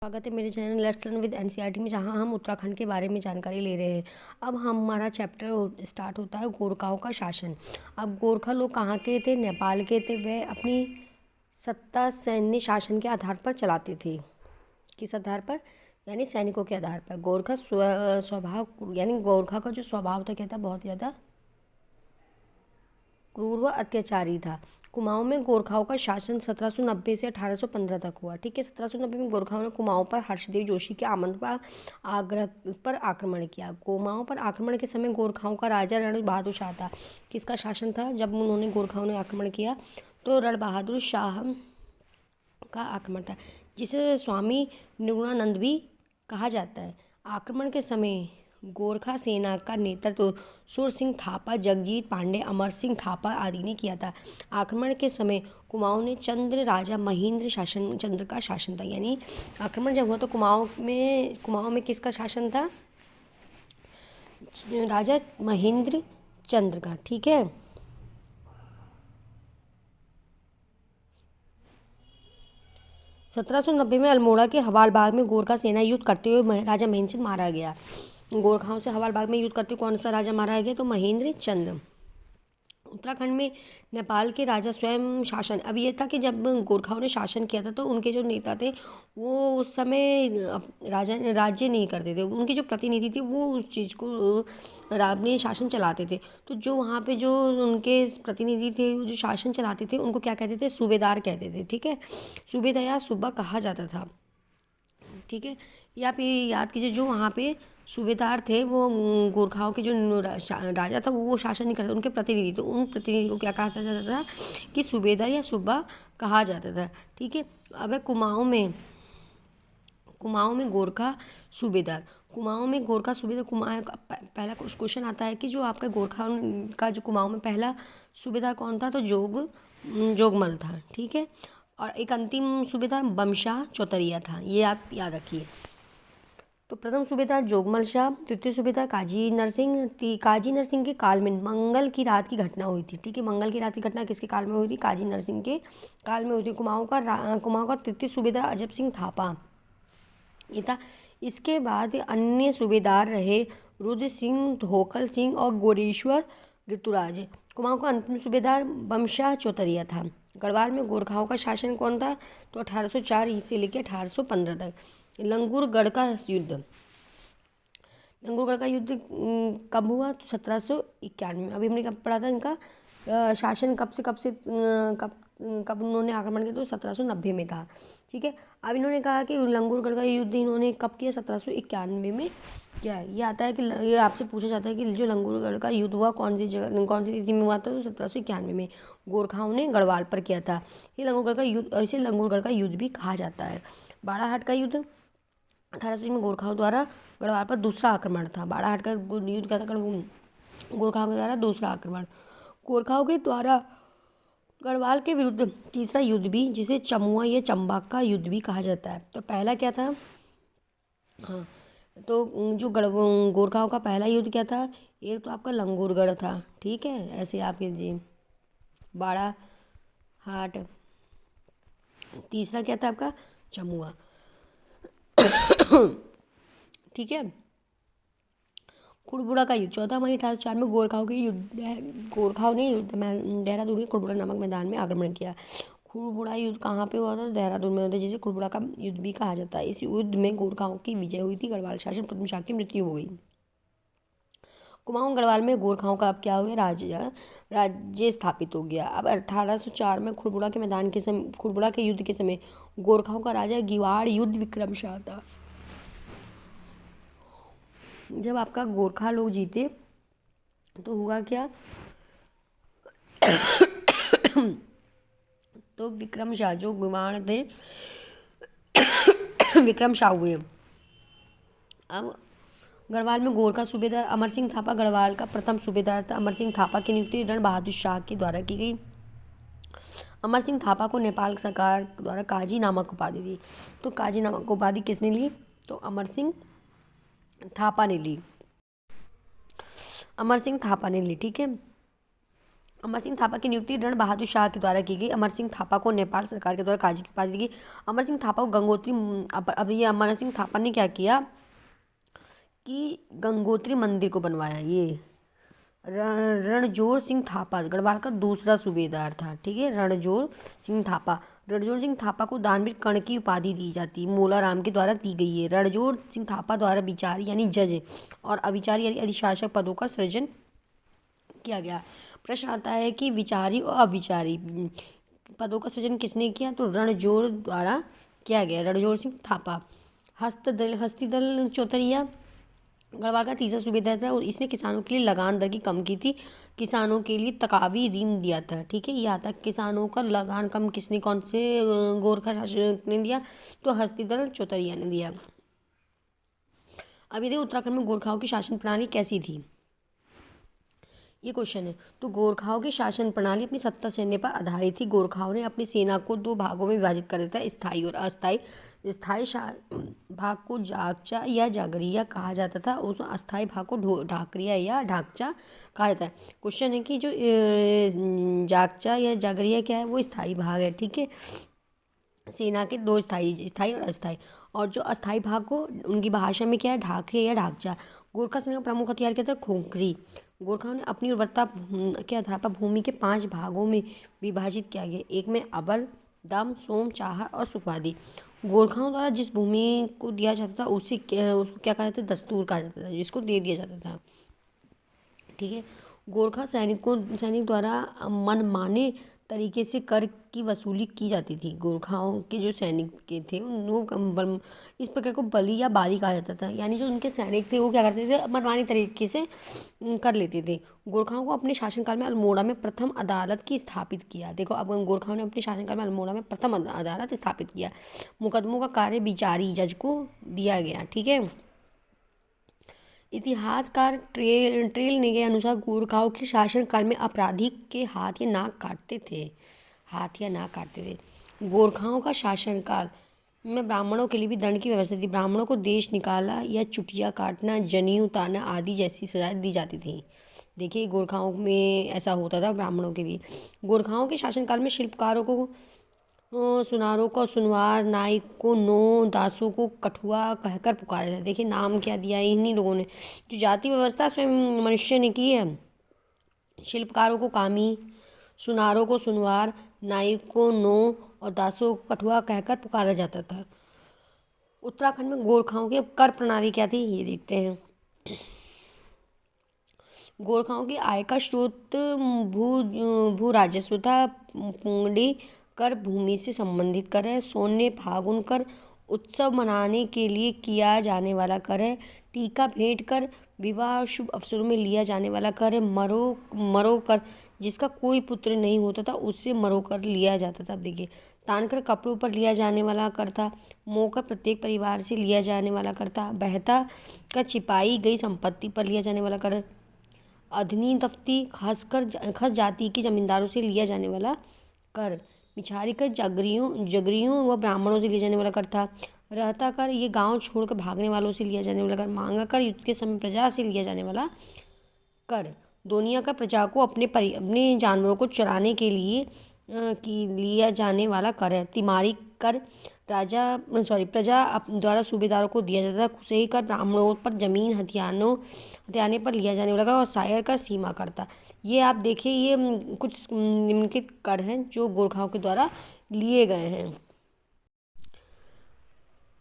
स्वागत है मेरे channel let's learn with NCERT में, जहां हम उत्तराखंड के बारे में जानकारी ले रहे हैं। अब हमारा चैप्टर स्टार्ट होता है गोरखाओं का शासन। अब गोरखा लोग कहाँ के थे? नेपाल के थे। वे अपनी सत्ता सैन्य शासन के आधार पर चलाते थे। किस आधार पर? यानी सैनिकों के आधार पर। गोरखा स्वभाव यानी गोरखा का जो स्वभाव था क्या था? बहुत ज़्यादा क्रूर व अत्याचारी था। कुमाऊं में गोरखाओं का शासन 1790 से 1815 तक हुआ। ठीक है, 1790 में गोरखाओं ने कुमाऊं पर हर्षदेव जोशी के आमंत्रण पर आग्रह पर आक्रमण किया। कुमाऊं पर आक्रमण के समय गोरखाओं का राजा रण बहादुर शाह था। किसका शासन था जब उन्होंने गोरखाओं ने आक्रमण किया? तो रण बहादुर शाह का आक्रमण था, जिसे स्वामी निर्गुणानंद भी कहा जाता है। आक्रमण के समय गोरखा सेना का नेतृत्व सुर सिंह थापा, जगजीत पांडे, अमर सिंह थापा आदि ने किया था। आक्रमण के समय कुमाऊं ने चंद्र राजा महेंद्र चंद्र का शासन था। यानी आक्रमण जब हुआ तो कुमाऊं में किसका शासन था? राजा महेंद्र चंद्र का। ठीक है, सत्रह सौ नब्बे में अल्मोड़ा के हवालबाग में गोरखा सेना युद्ध करते हुए राजा महेंद्र चंद्र मारा गया। गोरखाओं से हवालबाग में युद्ध करते हुए कौन सा राजा मारा गया? तो महेंद्र चंद्र। उत्तराखंड में नेपाल के राजा स्वयं शासन। अब ये था कि जब गोरखाओं ने शासन किया था तो उनके जो नेता थे वो उस समय राज्य नहीं करते थे। उनके जो प्रतिनिधि थे वो उस चीज़ को अपने शासन चलाते थे। तो जो वहाँ पे जो उनके प्रतिनिधि थे जो शासन चलाते थे उनको क्या कहते थे? सूबेदार कहते थे। ठीक है, सूबेदार या सूबा कहा जाता था। ठीक है, ये आप ये याद कीजिए, जो वहाँ पे सूबेदार थे वो गोरखाओं के जो राजा था वो शासन नहीं करता, उनके प्रतिनिधि। तो उन प्रतिनिधि को क्या कहा जाता था? कि सूबेदार या सूबा कहा जाता था। ठीक है, अब है कुमाऊं में गोरखा सूबेदार। कुमाऊं में गोरखा सूबेदार। पहला क्वेश्चन आता है कि जो आपका गोरखा का जो कुमाऊं में पहला सूबेदार कौन था? तो जोगमल था। ठीक है, और एक अंतिम सूबेदार बमशाह चौतरिया था। ये आप याद रखिए। तो प्रथम सूबेदार जोगमल शाह, द्वितीय सूबेदार काजी नरसिंह के काल में मंगल की रात की घटना हुई थी। ठीक है, मंगल की रात की घटना किसके काल में हुई थी? काजी नरसिंह के काल में हुई थी। कुमाऊं का तृतीय सूबेदार अजब सिंह थापा ये था। इसके बाद अन्य सूबेदार रहे रुद्र सिंह, धोकल सिंह और गोरेश्वर ऋतुराज। कुमाऊं का अंतिम सूबेदार बमशाह चौतरिया था। गढ़वाल में गोरखाओं का शासन कौन था? तो 1804 से लेकर 1815 तक। लंगूरगढ़ का युद्ध कब हुआ? तो 1791 में। अभी हमने कब पढ़ा था इनका शासन कब उन्होंने आक्रमण किया? तो 1790 में था। ठीक है, अब इन्होंने कहा कि लंगूरगढ़ का युद्ध इन्होंने कब किया? 1791 में किया। ये आता है कि ये आपसे पूछा जाता है कि जो लंगूरगढ़ का युद्ध हुआ कौन सी तिथि में हुआ था? तो 1791 में गोरखाओं ने गढ़वाल पर किया था। ये लंगूरगढ़ का युद्ध भी कहा जाता है। बाड़ाहाट का युद्ध 1800 में गोरखाओं द्वारा गढ़वाल पर दूसरा आक्रमण था। बाड़ाहाट का युद्ध क्या था? गोरखाओं के द्वारा दूसरा आक्रमण। गोरखाओं के द्वारा गढ़वाल के विरुद्ध तीसरा युद्ध भी, जिसे चमुआ या चंबाक का युद्ध भी कहा जाता है। तो पहला क्या था? हाँ, तो जो गोरखाओं का पहला युद्ध क्या था? एक तो आपका लंगूरगढ़ था। ठीक है, ऐसे आप कीजिए बाड़ाहाट। तीसरा क्या था आपका? चमुआ। ठीक है, खुड़बुड़ा का युद्ध 14 मई 1804 में गोरखाओं ने देहरादून के खुड़बुड़ा नामक मैदान में आक्रमण किया। खुड़बुड़ा युद्ध कहाँ पे हुआ था? देहरादून में होता है, जिसे खुड़बुड़ा का युद्ध भी कहा जाता है। इस युद्ध में गोरखाओं की विजय हुई थी। गढ़वाल शासन प्रथम शाह की मृत्यु हो गई। कुमाऊं गढ़वाल में गोरखाओं का अब क्या हो गया? राज्य स्थापित हो गया। अब 1804 में खुड़बुड़ा के युद्ध के समय गोरखाओं का राजा गिवाड़ युद्ध विक्रम शाह था। जब आपका गोरखा लोग जीते तो हुआ क्या? तो विक्रम शाह जो गिवाड़ थे विक्रम शाह हुए। अब गढ़वाल में गोरखा सूबेदार अमर सिंह थापा गढ़वाल का प्रथम सूबेदार था। अमर सिंह थापा की नियुक्ति रण बहादुर शाह के द्वारा की गई। अमर सिंह थापा को नेपाल सरकार द्वारा काजी नामक उपाधि दी। तो काजी नामक उपाधि किसने ली? तो अमर सिंह थापा ने ली। ठीक है, अमर सिंह थापा की नियुक्ति रण बहादुर शाह के द्वारा की गई। अमर सिंह थापा को नेपाल सरकार के द्वारा काजी की उपाधि दी गई। अमर सिंह थापा को गंगोत्री अब ये अमर सिंह थापा ने क्या किया कि गंगोत्री मंदिर को बनवाया। ये रणजोर सिंह थापा गढ़वाल का दूसरा सूबेदार था, ठीक है। रणजोर सिंह थापा को दानवीर कर्ण की उपाधि दी जाती, मोलाराम के द्वारा दी गई है। रणजोर सिंह थापा द्वारा विचारी यानी जज और अविचारी यानी अधिशासक पदों का सृजन किया गया। प्रश्न आता है कि विचारी और अविचारी पदों का सृजन किसने किया, तो रणजोर द्वारा किया गया, रणजोर सिंह थापा। हस्तिदल चौथरिया गढ़वाल का तीसरा सूबेदार था और इसने किसानों के लिए लगान दर की कम की थी, किसानों के लिए तकावी ऋण दिया था, ठीक है। यहाँ तक किसानों का लगान कम किसने, कौन से गोरखा शासक ने दिया, तो हस्तिदल चौथरिया ने दिया। अभी देखिए उत्तराखंड में गोरखाओं की शासन प्रणाली कैसी थी, ये क्वेश्चन है। तो गोरखाओं की शासन प्रणाली अपनी सत्ता सैन्य पर आधारित थी। गोरखाओं ने अपनी सेना को दो भागों में विभाजित कर दिया था, स्थायी और अस्थायी। स्थायी भाग को जागचा या जागरिया कहा जाता था, उस अस्थायी भाग को ढाकरिया या ढाकचा कहा जाता है। क्वेश्चन है कि जो जागचा या जागरिया क्या है, वो स्थायी भाग है, ठीक है। सेना के दो स्थायी और अस्थायी, और जो अस्थायी भाग को उनकी भाषा में क्या है, ढाकरिया या ढाकचा। गोरखा सेना का प्रमुख हथियार क्या था, खोखरी। गोरखाओं ने अपनी उर्वरता क्या था, भूमि के 5 भागों में विभाजित किया गया, एक में अबल, दम, सोम, चाहर और सुखवादी। गोरखाओं द्वारा जिस भूमि को दिया जाता था उसको क्या कहा जाता था, दस्तूर कहा जाता था, जिसको दे दिया जाता था, ठीक है। गोरखा सैनिक द्वारा मनमाने तरीके से कर की वसूली की जाती थी। गोरखाओं के जो सैनिक के थे वो इस प्रकार को बली या बारी कहा जाता था, यानी जो उनके सैनिक थे वो क्या करते थे, मनमानी तरीके से कर लेते थे। गोरखाओं को अपने शासनकाल में अल्मोड़ा में प्रथम अदालत की स्थापित किया। देखो अब गोरखाओं ने अपने शासनकाल में अल्मोड़ा में प्रथम अदालत स्थापित किया। मुकदमों का कार्य विचारी जज को दिया गया, ठीक है। इतिहासकार ट्रेल ने के अनुसार गोरखाओं के शासनकाल में अपराधी के हाथ या नाक काटते थे। गोरखाओं का शासनकाल में ब्राह्मणों के लिए भी दंड की व्यवस्था थी। ब्राह्मणों को देश निकाला या चुटिया काटना, जनेऊ उतारना आदि जैसी सजाएं दी जाती थी। देखिए गोरखाओं में ऐसा होता था ब्राह्मणों के लिए। गोरखाओं के शासनकाल में शिल्पकारों को सुनारों को सुनवार, नाई को नो, दासों को कठुआ कहकर पुकारा जाता है। देखिए नाम क्या दिया है इन्हीं लोगों ने। जो जाति व्यवस्था स्वयं मनुष्य ने की है। शिल्पकारों को कामी, सुनारों को सुनवार, नाई को नो और दासों को कठुआ कहकर पुकारा जाता था। उत्तराखंड में गोरखाओं की कर प्रणाली क्या थी, ये देखते हैं। गोरखाओं की आय का स्रोत भू राजस्व था। पुंगड़ी कर भूमि से संबंधित कर है। सोने फागुन कर उत्सव मनाने के लिए किया जाने वाला कर है। टीका भेंट कर विवाह और शुभ अवसरों में लिया जाने वाला कर है। मरो कर जिसका कोई पुत्र नहीं होता था उससे मरो कर लिया जाता था। देखिए तानकर कपड़ों पर लिया जाने वाला कर था। मोकर प्रत्येक परिवार से लिया जाने वाला कर था। बहता का छिपाई गई संपत्ति पर लिया जाने वाला कर। अधनी दफ्ती खस जाति के जमींदारों से लिया जाने वाला कर। मिछारी कर जगरियों व ब्राह्मणों से लिया जाने वाला कर था। रहता कर ये गांव छोड़कर भागने वालों से लिया जाने वाला कर। मांगा कर युद्ध के समय प्रजा से लिया जाने वाला कर। दोनिया कर प्रजा को अपने जानवरों को चराने के लिए लिया जाने वाला कर है। तिमारी कर प्रजा द्वारा सूबेदारों को दिया जाता था। कुशेही कर ब्राह्मणों पर जमीन हथियाने पर लिया जाने वाला कर। और सायर का सीमा करता। ये आप देखिए ये कुछ निम्नलिखित कर हैं जो गोरखाओं के द्वारा लिए गए हैं।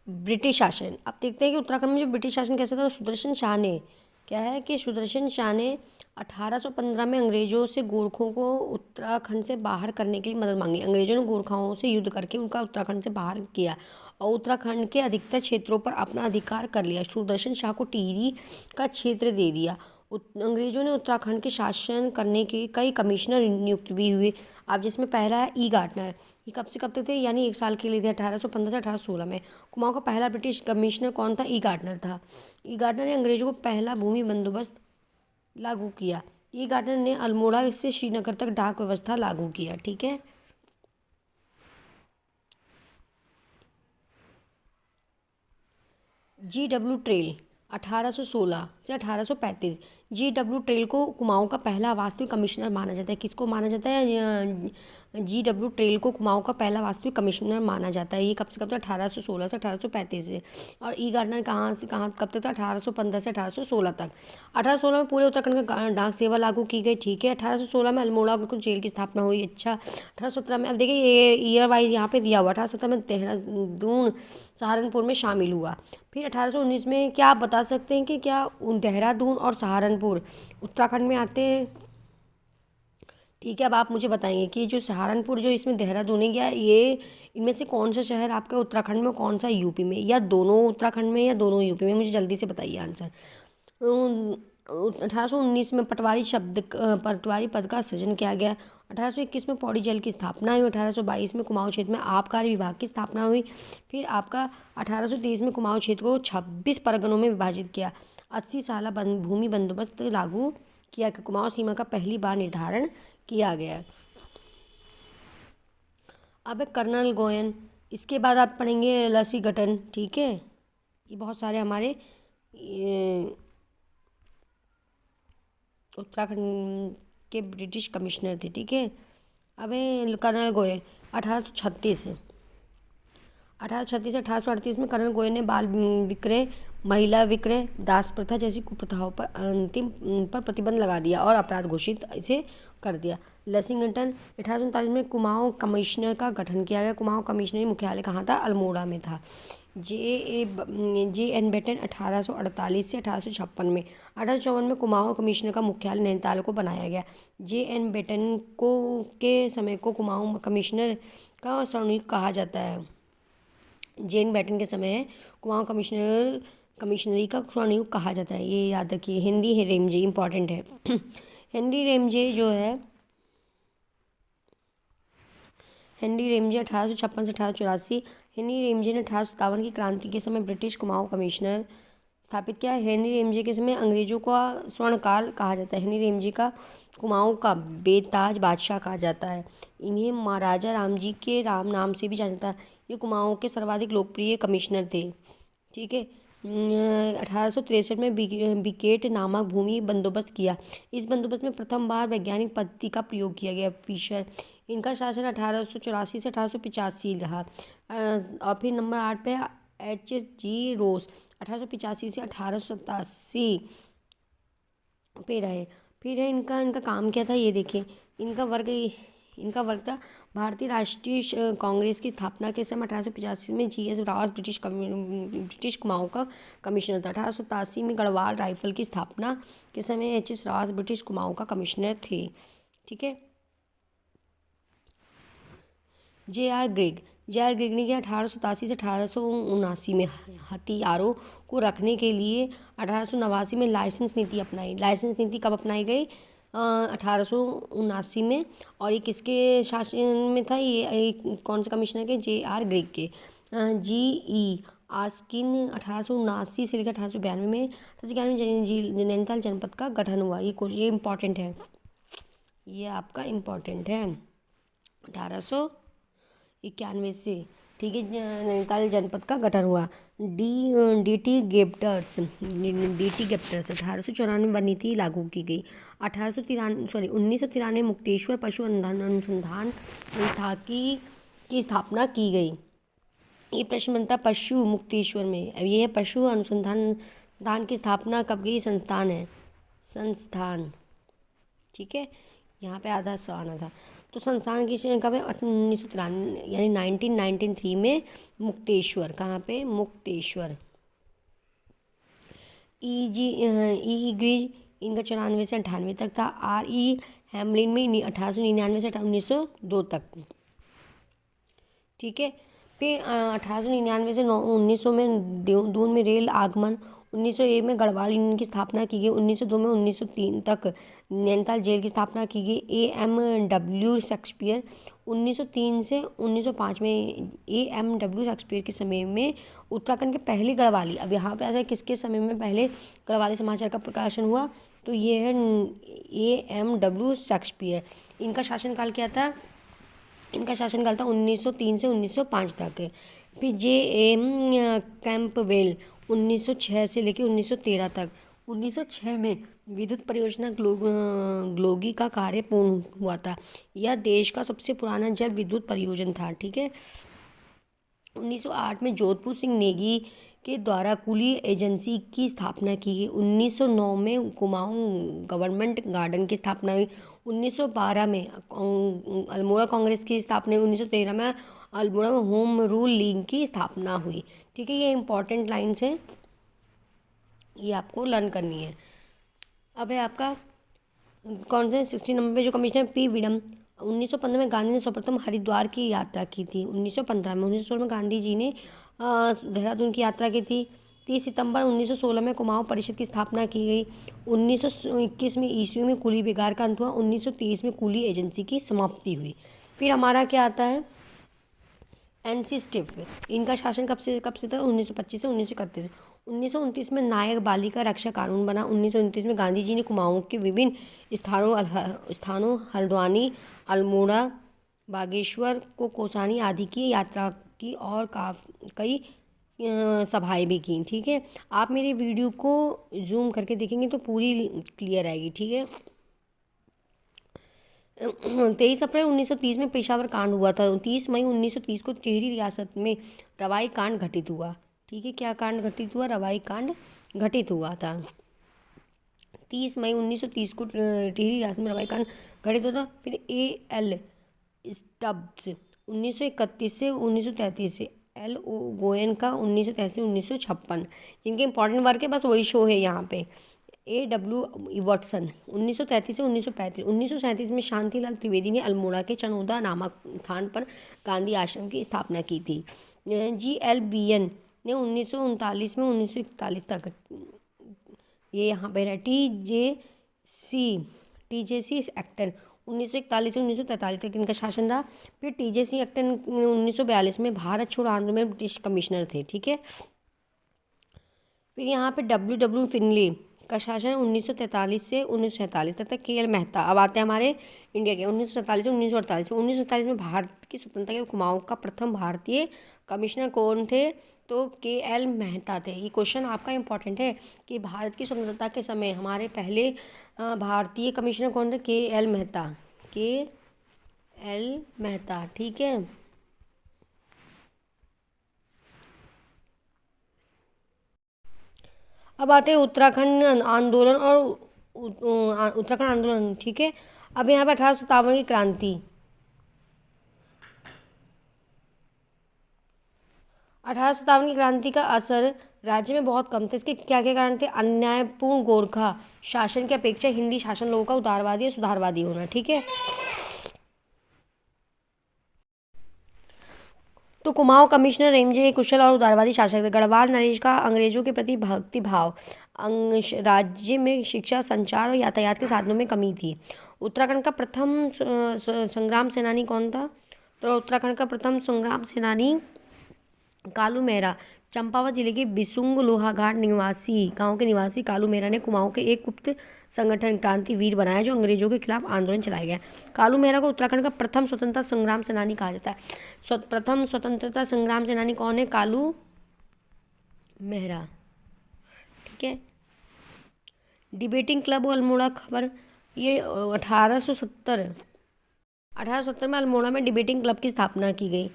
ब्रिटिश शासन, अब देखते हैं कि उत्तराखंड में जो ब्रिटिश शासन कैसा था। सुदर्शन शाह ने क्या है कि सुदर्शन शाह ने 1815 में अंग्रेजों से गोरखों को उत्तराखंड से बाहर करने के लिए मदद मांगी। अंग्रेजों ने गोरखाओं से युद्ध करके उनका उत्तराखंड से बाहर किया और उत्तराखंड के अधिकतर क्षेत्रों पर अपना अधिकार कर लिया। सुदर्शन शाह को टिहरी का क्षेत्र दे दिया। अंग्रेजों ने उत्तराखंड के शासन करने के कई कमिश्नर नियुक्त भी हुए। अब जिसमें पहला है ई गार्डनर। ये कब से कब तक थे, यानी 1 साल के लिए थे, 1815 से 1816 में। कुमाऊं का पहला ब्रिटिश कमिश्नर कौन था, ई गार्डनर था। ई गार्डनर ने अंग्रेजों को पहला भूमि बंदोबस्त लागू किया। ई गार्डनर ने अल्मोड़ा से श्रीनगर तक डाक व्यवस्था लागू किया, ठीक है। GW ट्रेल 1816 से 1835 GW ट्रेल को कुमाऊं का पहला वास्तविक कमिश्नर माना जाता है। किसको माना जाता है? GW ट्रेल को कुमाऊं का पहला वास्तविक कमिश्नर माना जाता है। ये कब से कब तक? 1816 से 1835 से। और ई गार्डनर कहाँ से कहाँ कब तक था? 1815 से 1816 तक। 1816 में पूरे उत्तराखंड का डाक सेवा लागू की गई, ठीक है। 1816 में अल्मोड़ा को जेल की स्थापना हुई, अच्छा। 1817 में, अब देखिए ये ईयर वाइज यहाँ पे दिया हुआ। 1817 में देहरादून सहारनपुर में शामिल हुआ। फिर 1819 में क्या आप बता सकते हैं कि क्या देहरादून और सहारनपुर उत्तराखंड में आते हैं? ठीक है, अब आप मुझे बताएंगे कि जो सहारनपुर जो इसमें देहरादून है, क्या ये इनमें से कौन सा शहर आपका उत्तराखंड में, कौन सा यूपी में, या दोनों उत्तराखंड में या दोनों यूपी में? मुझे जल्दी से बताइए आंसर। 1819 में पटवारी पद का सृजन किया गया। 1821 में पौड़ी जेल की स्थापना हुई। 1822 में कुमाऊं क्षेत्र में आबकारी विभाग की स्थापना हुई। फिर आपका 1823 में कुमाऊं क्षेत्र को 26 परगनों में विभाजित किया। 80 साल भूमि बंदोबस्त लागू किया कि कुमाऊं सीमा का पहली बार निर्धारण किया गया। अब कर्नल गोयन, इसके बाद आप पढ़ेंगे लसी गठन, ठीक है। ये बहुत सारे हमारे उत्तराखंड के ब्रिटिश कमिश्नर थे, ठीक है। अब कर्नल गोयल 1836 से 1838 में कर्नल गोयल ने बाल विक्रय, महिला विक्रय, दास प्रथा जैसी कुप्रथाओं पर प्रतिबंध लगा दिया और अपराध घोषित इसे कर दिया। लसिंगटन 1839 में कुमाऊं कमिश्नर का गठन किया गया। कुमाऊं कमिश्नरी मुख्यालय कहाँ था? अल्मोड़ा जे एन बेटन 1848 से 1856 में। 1854 में कुमाऊं कमिश्नर का मुख्यालय नैनीताल को बनाया गया। जे एन बेटन को के समय को कुमाऊं कमिश्नर का स्वर्णयुग कहा जाता है। जे एन बेटन के समय कुमाऊं कमिश्नरी का स्वर्णयुग कहा जाता है, ये याद रखिए। हेनरी रेमजे इंपॉर्टेंट है। हेनरी रेमजे 1856 से 1884। हेनरी रेमजे ने 1857 की क्रांति के समय ब्रिटिश कुमाऊं कमिश्नर स्थापित किया। हेनरी रेमजे के समय अंग्रेजों का स्वर्णकाल कहा जाता है। हेनरी रेमजे का कुमाऊं का बेताज बादशाह कहा जाता है। इन्हें महाराजा रामजी के राम नाम से भी जाना जाता है। ये कुमाऊं के सर्वाधिक लोकप्रिय कमिश्नर थे, ठीक है। 1863 में बिकेट नामक भूमि बंदोबस्त किया। इस बंदोबस्त में प्रथम बार वैज्ञानिक पद्धति का प्रयोग किया गया। फिशर, इनका शासन 1884 से 1885 रहा। और फिर नंबर 8 पे HG रोस 1885 से 1887 पे रहे। फिर है इनका काम क्या था, ये देखिए। इनका वर्ग था भारतीय राष्ट्रीय कांग्रेस की स्थापना के समय 1885 में GS रावत ब्रिटिश कुमाऊं का कमिश्नर था। 1887 में गढ़वाल राइफल की स्थापना के समय HS रावत ब्रिटिश कुमाऊं का कमिश्नर थे, ठीक है। JR ग्रेग ने 1887 से 1879 में हथियारों को रखने के लिए 1889 में लाइसेंस नीति अपनाई। लाइसेंस नीति कब अपनाई गई? 1879 में। और ये किसके शासन में था? ये कौन से कमिश्नर के? JR ग्रेग के। GE आस्किन 1879 से लेकर 1892 में नैनीताल जनपद का गठन हुआ। ये इम्पॉर्टेंट है, ये आपका इम्पॉर्टेंट है। 1891 से, ठीक है, नैनीताल जनपद का गठन हुआ। DT गेप्टर्स 1894 में नीति लागू की गई। 1993 मुक्तेश्वर पशु अनुसंधान संस्था की स्थापना की गई। ये प्रश्न बनता पशु मुक्तेश्वर में। अब ये है पशु अनुसंधान की स्थापना कब गई? संस्थान, ठीक है। यहाँ पे आधा सौ आना था। तो संस्थान की कब है? 1993 यानी 1993 में मुक्तेश्वर। कहाँ पे? मुक्तेश्वर। ई ग्रिज इनका 94 से 98 तक था। RE हैमलिन में 1899 से 1902 तक, ठीक है। फिर 1899 से 1900 में देहरादून में रेल आगमन। 1901 में गढ़वाल यूनियन की स्थापना की गई। 1902 में 1903 तक नैनीताल जेल की स्थापना की गई। AMW शेक्सपियर 1903 से 1905 में AMW शेक्सपियर के समय में उत्तराखंड के पहले गढ़वाली, अब यहाँ पे ऐसा है किसके समय में पहले गढ़वाली समाचार का प्रकाशन हुआ? तो ये है AMW शेक्सपियर। इनका शासनकाल क्या था? इनका शासनकाल था 1903 से 1905 तक। फिर जे एम कैंपबेल 1906 से लेकर 1913 तक। 1906 में विद्युत परियोजना ग्लोगी का कार्य पूर्ण हुआ था। यह देश का सबसे पुराना जल विद्युत परियोजना था। ठीक है। 1908 में जोधपुर सिंह नेगी के द्वारा कुली एजेंसी की स्थापना की गई। 1909 में कुमाऊं गवर्नमेंट गार्डन की स्थापना हुई। 1912 में अल्मोड़ा कांग्रेस की स्थापना हुई। 1913 में अल्मोड़ा में होम रूल लीग की स्थापना हुई। ठीक है, ये इंपॉर्टेंट लाइन्स हैं, ये आपको लर्न करनी है। अब है आपका कौन से 60 नंबर पे जो कमिश्नर पी विडम। 1915 में गांधी ने सर्वप्रथम हरिद्वार की यात्रा की थी। 1915 में 1916 में गांधी जी ने देहरादून की यात्रा की थी। 30 सितंबर 1916 में कुमाऊं परिषद की स्थापना की गई। 1921 में ईस्वी में कुली बेगार का अंत हुआ। 1923 में कुली एजेंसी की समाप्ति हुई। फिर हमारा क्या आता है, एनसी स्टिफ। इनका शासन कब से था? 1925 से 1931। 1929 में नायक बालिका रक्षा कानून बना। 1929 में गांधी जी ने कुमाऊं के विभिन्न स्थानों हल्द्वानी, अल्मोड़ा, बागेश्वर, कोसानी आदि की यात्रा की और कई सभाएं भी की। ठीक है, आप मेरी वीडियो को जूम करके देखेंगे तो पूरी क्लियर आएगी। ठीक है। 23 अप्रैल 1930 में पेशावर कांड हुआ था। 30 मई 1930 को टिहरी रियासत में रवाई कांड घटित हुआ। ठीक है, क्या कांड घटित हुआ? रवाई कांड घटित हुआ था। 30 मई 1930 को टिहरी रियासत में रवाई कांड घटित हुआ था। फिर A.L. स्टब्स 1931 से 1933 से। L.O. गोयन का 1933 1956। जिनके इंपॉर्टेंट वर्क है बस वही शो है यहाँ पे। A.W. वाटसन 1933 से 1935। 1937 में शांतिलाल त्रिवेदी ने अल्मोड़ा के चनौदा नामक स्थान पर गांधी आश्रम की स्थापना की थी। G.L. बियन ने 1939 में 1941 तक, ये यहाँ पे है। टी.जे.सी. एक्टन 1941 से 1943 तक इनका शासन रहा। फिर टी.जे.सी. एक्टन 1942 में भारत छोड़ो आंदोलन में ब्रिटिश कमिश्नर थे। ठीक है। फिर यहाँ पे W. फिनले का शासन 1943 से 1947 तक। K.L. मेहता। अब आते हैं हमारे इंडिया के 1947 से 1948। 1947 में भारत की स्वतंत्रता के कुमाऊं का प्रथम भारतीय कमिश्नर कौन थे? तो K.L. मेहता थे। ये क्वेश्चन आपका इंपॉर्टेंट है कि भारत की स्वतंत्रता के समय हमारे पहले भारतीय कमिश्नर कौन थे? K.L. मेहता। K.L. मेहता। ठीक है। अब आते हैं उत्तराखंड आंदोलन और उत्तराखंड आंदोलन। ठीक है। अब यहाँ पे 1857 की क्रांति। 1857 की क्रांति का असर राज्य में बहुत कम था। इसके क्या क्या कारण थे? अन्यायपूर्ण गोरखा शासन की अपेक्षा हिंदी शासन लोगों का उदारवादी और सुधारवादी होना। ठीक है। तो कुमाऊं कमिश्नर रेमजे कुशल और उदारवादी शासक थे। गढ़वाल नरेश का अंग्रेजों के प्रति भक्ति भाव। राज्य में शिक्षा, संचार और यातायात के साधनों में कमी थी। उत्तराखंड का प्रथम संग्राम सेनानी कौन था? तो उत्तराखंड का प्रथम संग्राम सेनानी कालू मेहरा। चंपावत जिले के बिसुंग लोहाघाट निवासी गांव के निवासी कालू मेहरा ने कुमाऊं के एक गुप्त संगठन क्रांतिवीर बनाया जो अंग्रेजों के खिलाफ आंदोलन चलाया गया। कालू मेहरा को उत्तराखंड का प्रथम स्वतंत्रता संग्राम सेनानी कहा जाता है। प्रथम स्वतंत्रता संग्राम सेनानी कौन है? कालू मेहरा। ठीक है। डिबेटिंग क्लब अल्मोड़ा खबर, ये 1870 में अल्मोड़ा में डिबेटिंग क्लब की स्थापना की गई।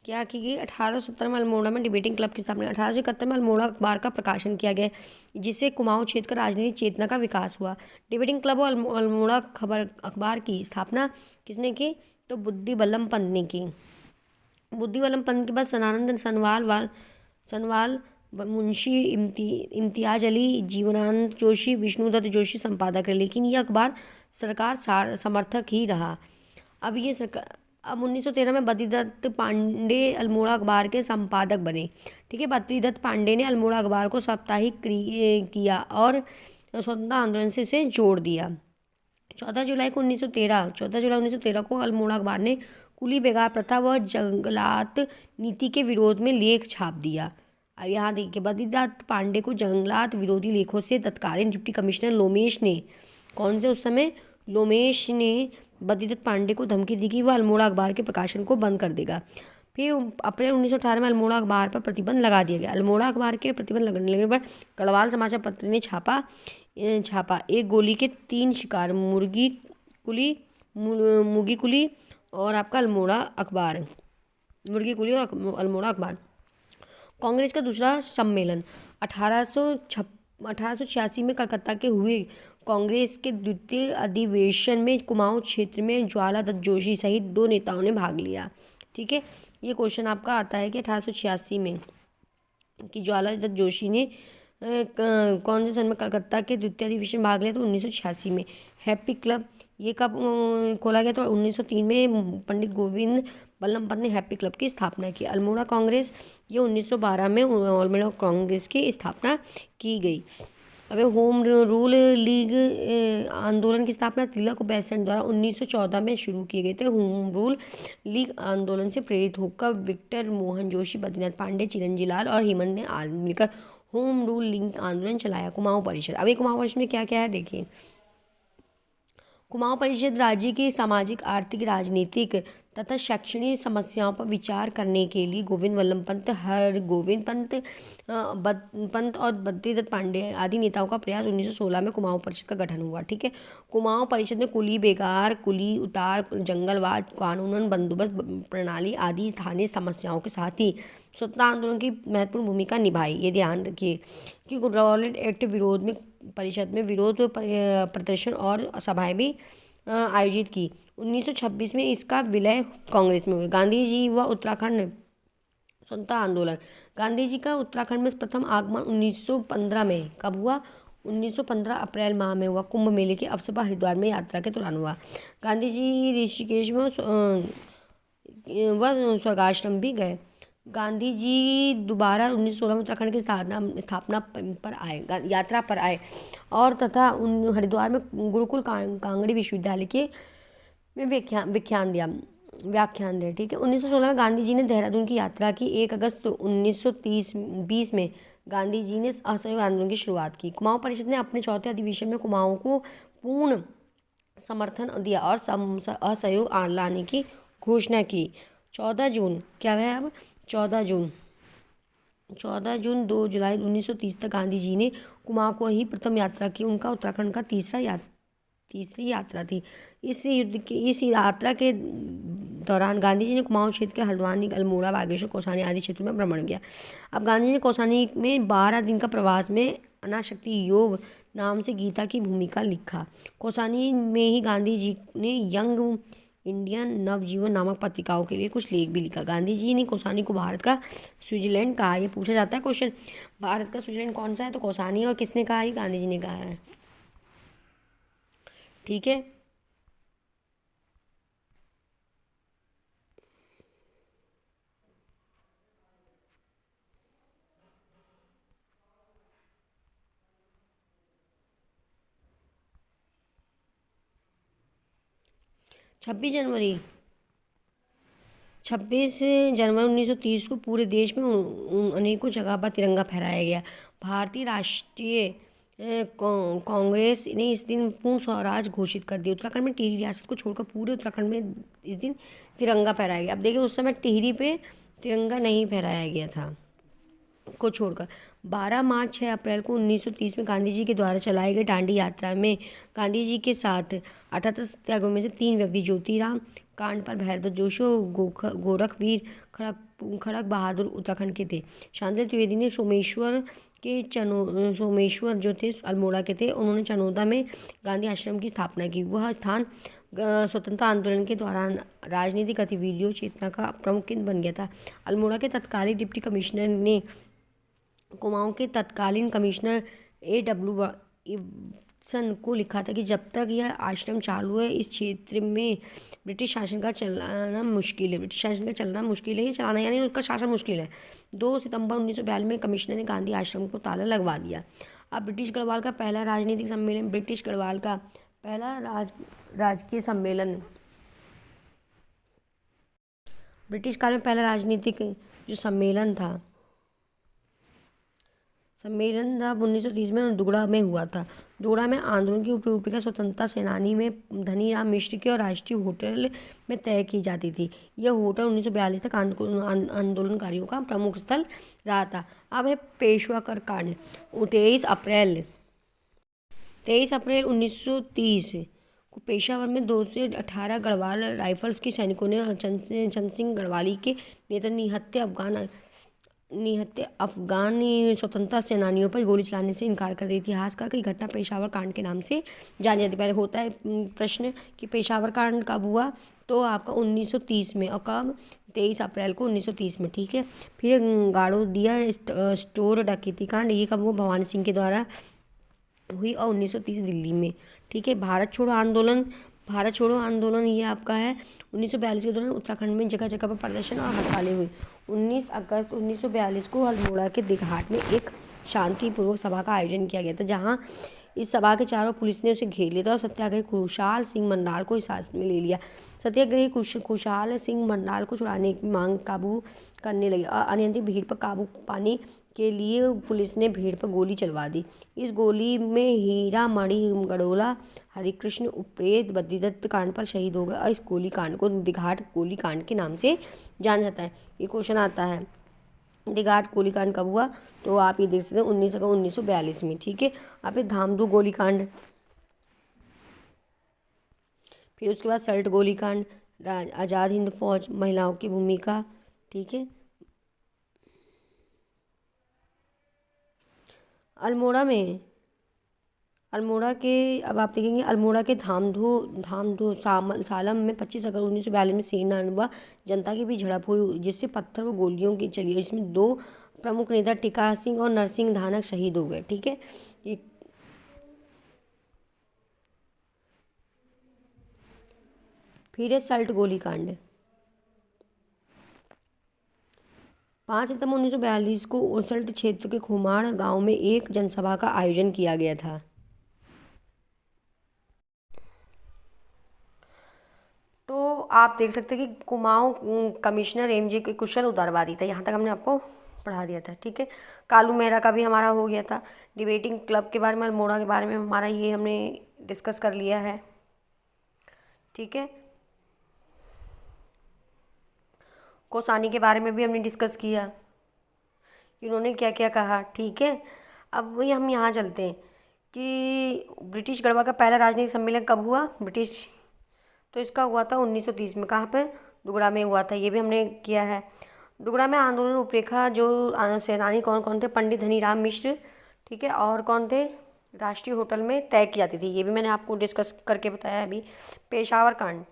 क्या की गई? 1870 में अल्मोड़ा में डिबेटिंग क्लब की स्थापना। 1871 में अल्मोड़ा अखबार का प्रकाशन किया गया जिससे कुमाऊं क्षेत्र का राजनीतिक चेतना का विकास हुआ। डिबेटिंग क्लब और अल्मोड़ा खबर अखबार की स्थापना किसने की? तो बुद्धि बल्लभ पंत ने की। बुद्धि बल्लभ पंत के बाद सनानंद सनवाल मुंशी इम्तियाज अली, जीवनानंद जोशी, विष्णुदत्त जोशी संपादक रहे, लेकिन यह अखबार सरकार समर्थक ही रहा। अब 1913 में बद्रीदत्त पांडे अल्मोड़ा अखबार के संपादक बने। ठीक है। बद्रीदत्त पांडे ने अल्मोड़ा अखबार को साप्ताहिक किया और स्वतंत्रता आंदोलन से इसे जोड़ दिया। 14 जुलाई 1913 को अल्मोड़ा अखबार ने कुली बेगार प्रथा व जंगलात नीति के विरोध में लेख छाप दिया। अब यहाँ देखिए, बद्रीदत्त पांडे को जंगलात विरोधी लेखों से तत्कालीन डिप्टी कमिश्नर लोमेश ने, कौन से उस समय, लोमेश ने बद्रीदत्त पांडे को धमकी दी कि वह अल्मोड़ा अखबार के प्रकाशन को बंद कर देगा। फिर अप्रैल 1918 में अल्मोड़ा अखबार पर प्रतिबंध लगा दिया गया। अल्मोड़ा अखबार के प्रतिबंध लगने पर गढ़वाल समाचार पत्र ने छापा एक गोली के 3 शिकार, मुगी कुली और आपका अल्मोड़ा अखबार, मुर्गी कुली और अल्मोड़ा अखबार। कांग्रेस का दूसरा सम्मेलन 1886 में कलकत्ता के हुए कांग्रेस के द्वितीय अधिवेशन में कुमाऊं क्षेत्र में ज्वाला दत्त जोशी सहित 2 नेताओं ने भाग लिया। ठीक है, ये क्वेश्चन आपका आता है कि 1886 में कि ज्वाला दत्त जोशी ने कौन से सन में कलकत्ता के द्वितीय अधिवेशन में भाग लिया, तो 1986 में। हैप्पी क्लब ये कब खोला गया, तो 1903 में पंडित गोविंद बल्लभ पंत ने हैप्पी क्लब की स्थापना की। अल्मोड़ा कांग्रेस ये 1912 में अल्मोड़ा कांग्रेस की स्थापना की गई। अब होम रूल लीग आंदोलन की स्थापना तिलक और बेसेंट द्वारा 1914 में शुरू किए गए थे। होम रूल लीग आंदोलन से प्रेरित होकर विक्टर मोहन जोशी, बद्रीनाथ पांडे, चिरंजी लाल और हेमंत ने मिलकर होम रूल लीग आंदोलन चलाया। कुमाऊं परिषद, अब ये कुमाऊं परिषद में क्या क्या है देखिए। कुमाऊं परिषद राज्य की सामाजिक, आर्थिक, राजनीतिक तथा शैक्षणिक समस्याओं पर विचार करने के लिए गोविंद वल्लभ पंत, हरगोविंद पंत और बद्रीदत्त पांडे आदि नेताओं का प्रयास 1916 में कुमाऊं परिषद का गठन हुआ। ठीक है, कुमाऊं परिषद में कुली बेगार, कुली उतार, जंगलवाद, कानूनन बंदोबस्त प्रणाली आदि स्थानीय समस्याओं के साथ ही स्वतंत्रता आंदोलन की महत्वपूर्ण भूमिका निभाई। ये ध्यान रखिए कि रॉलेट एक्ट विरोध में परिषद में विरोध प्रदर्शन और सभाएं भी आयोजित की। 1926 में इसका विलय कांग्रेस में हुआ। गांधी जी व उत्तराखंड स्वतंत्रता आंदोलन, गांधी जी का उत्तराखंड में प्रथम आगमन 1915 में कब हुआ, 1915 अप्रैल माह में हुआ। कुंभ मेले के अवसर पर हरिद्वार में यात्रा के दौरान हुआ। गांधी जी ऋषिकेश में वह स्वर्गाश्रम भी गए। गांधी जी दोबारा 1916 में उत्तराखंड की स्थापना पर आए, यात्रा पर आए और तथा हरिद्वार में गुरुकुल कांगड़ी विश्वविद्यालय के में व्याख्यान दिया। ठीक है, 1916 में गांधी जी ने देहरादून की यात्रा की। 1 अगस्त 1920 में गांधी जी ने असहयोग आंदोलन की शुरुआत की। कुमाऊं परिषद ने अपने चौथे अधिवेशन में कुमाऊं को पूर्ण समर्थन दिया और असहयोग लाने की घोषणा की। 14 जून क्या है, अब 14 जून 2 जुलाई 1930 तक गांधी जी ने कुमाऊं को ही प्रथम यात्रा की। उनका उत्तराखंड का तीसरी यात्रा थी। इस यात्रा के दौरान गांधी जी ने कुमाऊं क्षेत्र के हल्द्वानी, अल्मोड़ा, बागेश्वर, कौसानी आदि क्षेत्रों में भ्रमण किया। अब गांधी जी ने कौसानी में 12 दिन का प्रवास में अनाशक्ति योग नाम से गीता की भूमिका लिखा। कौसानी में ही गांधी जी ने यंग इंडियन नवजीवन नामक पत्रिकाओं के लिए कुछ लेख भी लिखा। गांधी जी ने कौसानी को भारत का स्विट्जरलैंड कहा। ये पूछा जाता है क्वेश्चन, भारत का स्विट्जरलैंड कौन सा है, तो कौसानी। और किसने कहा है, गांधी जी ने कहा है। ठीक है, छब्बीस जनवरी 1930 को पूरे देश में अनेकों जगह पर तिरंगा फहराया गया। भारतीय राष्ट्रीय कांग्रेस ने इस दिन पूर्ण स्वराज घोषित कर दिया। उत्तराखंड में टिहरी रियासत को छोड़कर पूरे उत्तराखंड में इस दिन तिरंगा फहराया गया। अब देखिए, उस समय टिहरी पे तिरंगा नहीं फहराया गया था को छोड़कर। 12 मार्च 6 अप्रैल को 1930 में गांधी जी के द्वारा चलाई गई दांडी यात्रा में गांधी जी के साथ 78 सत्याग्रहियों में से 3 व्यक्ति ज्योतिराम कांड पर भैरव जोशी और गोरखवीर खड़क बहादुर उत्तराखंड के थे। शांति त्रिवेदी ने सोमेश्वर जो थे अल्मोड़ा के थे, उन्होंने चनोदा में गांधी आश्रम की स्थापना की। वह स्थान स्वतंत्रता आंदोलन के दौरान राजनीतिक गतिविधियों चेतना का प्रमुख केंद्र बन गया था। अल्मोड़ा के तत्कालीन डिप्टी कमिश्नर ने कुमाऊं के तत्कालीन कमिश्नर A.W. इवसन को लिखा था कि जब तक यह आश्रम चालू है इस क्षेत्र में ब्रिटिश शासन का चलाना मुश्किल है। ये चलाना यानी उसका शासन मुश्किल है। 2 सितंबर 1942 में कमिश्नर ने गांधी आश्रम को ताला लगवा दिया। अब ब्रिटिश गढ़वाल का पहला राजनीतिक सम्मेलन, ब्रिटिश गढ़वाल का पहला राजकीय सम्मेलन, ब्रिटिश काल में पहला राजनीतिक जो सम्मेलन था, सम्मेलन था 1930 में और दुगड़ा में हुआ था। दुगड़ा में आंदोलन की रूपरेखा स्वतंत्रता सेनानी में धनीराम मिश्र के और राष्ट्रीय होटल में तय की जाती थी। यह होटल 1942 तक आंदोलनकारियों का प्रमुख स्थल रहा था। अब है पेशवा कर कांड। 23 अप्रैल 1930 को पेशावर में 2 से 18 गढ़वाल राइफल्स के सैनिकों ने चंद सिंह गढ़वाली के नेतृत्व निहत्थे अफगानी स्वतंत्रता सेनानियों पर गोली चलाने से इनकार कर दी। इतिहासकार की घटना पेशावर कांड के नाम से जानी जाती है। पहले होता है प्रश्न कि पेशावर कांड कब हुआ, तो आपका 1930 में, और कब, 23 अप्रैल को 1930 में। ठीक है। फिर गाड़ोदिया स्टोर डकैती कांड, ये कब हुआ, भवानी सिंह के द्वारा हुई और 1930 दिल्ली में। ठीक है। भारत छोड़ो आंदोलन ये आपका है 1942 के दौरान उत्तराखंड में जगह जगह पर प्रदर्शन और हड़तालें हुई। 19 अगस्त 1942 को अल्मोड़ा के दिघाट में एक शांतिपूर्वक सभा का आयोजन किया गया था, जहां इस सभा के चारों पुलिस ने उसे घेर लिया था और सत्याग्रही खुशहाल सिंह मंडाल को हिरासत में ले लिया। सत्याग्रही खुशहाल सिंह मंडाल को छुड़ाने की मांग काबू करने लगे और अनियंत्रित भीड़ पर काबू पाने के लिए पुलिस ने भीड़ पर गोली चलवा दी। इस गोली में हीरामणि गडोला, हरिकृष्ण उप्रेत बद्रीदत्त कांड पर शहीद हो गए और इस गोली कांड को दिघाट गोली कांड के नाम से जाना जाता है। ये क्वेश्चन आता है दिघाट गोलीकांड कब हुआ, तो आप ये देख सकते हैं 1942 में। ठीक है। आप ये धामदू गोलीकांड, फिर उसके बाद सल्ट गोलीकांड, आज़ाद हिंद फौज, महिलाओं की भूमिका। ठीक है। अब आप देखेंगे अल्मोड़ा के धामधू सालम में 25 अगस्त 1942 में सेना व जनता के बीच झड़प हुई, जिससे पत्थर व गोलियों की चली। इसमें 2 प्रमुख नेता टिका सिंह और नरसिंह धानक शहीद हो गए। ठीक है। फिर है सल्ट गोलीकांड। 5 सितंबर 1942 को उरसल्ट क्षेत्र के खुमाण गांव में एक जनसभा का आयोजन किया गया था। तो आप देख सकते हैं कि कुमाऊं कमिश्नर एमजे के कुशल उदारवादी था। यहाँ तक हमने आपको पढ़ा दिया था। ठीक है। कालू मेहरा का भी हमारा हो गया था। डिबेटिंग क्लब के बारे में, अल्मोड़ा के बारे में हमारा ये हमने डिस्कस कर लिया है। ठीक है। कोसानी के बारे में भी हमने डिस्कस किया, इन्होंने क्या क्या कहा। ठीक है। अब वही हम यहाँ चलते हैं कि ब्रिटिश गढ़वा का पहला राजनीतिक सम्मेलन कब हुआ, तो इसका हुआ था 1930 में। कहाँ पे, दुगड़ा में हुआ था। ये भी हमने किया है। दुगड़ा में आंदोलन रूपरेखा जो सेनानी कौन कौन थे, पंडित धनीराम मिश्र, ठीक है, और कौन थे, राष्ट्रीय होटल में तय की जाती थी। ये भी मैंने आपको डिस्कस करके बताया अभी। पेशावर कांड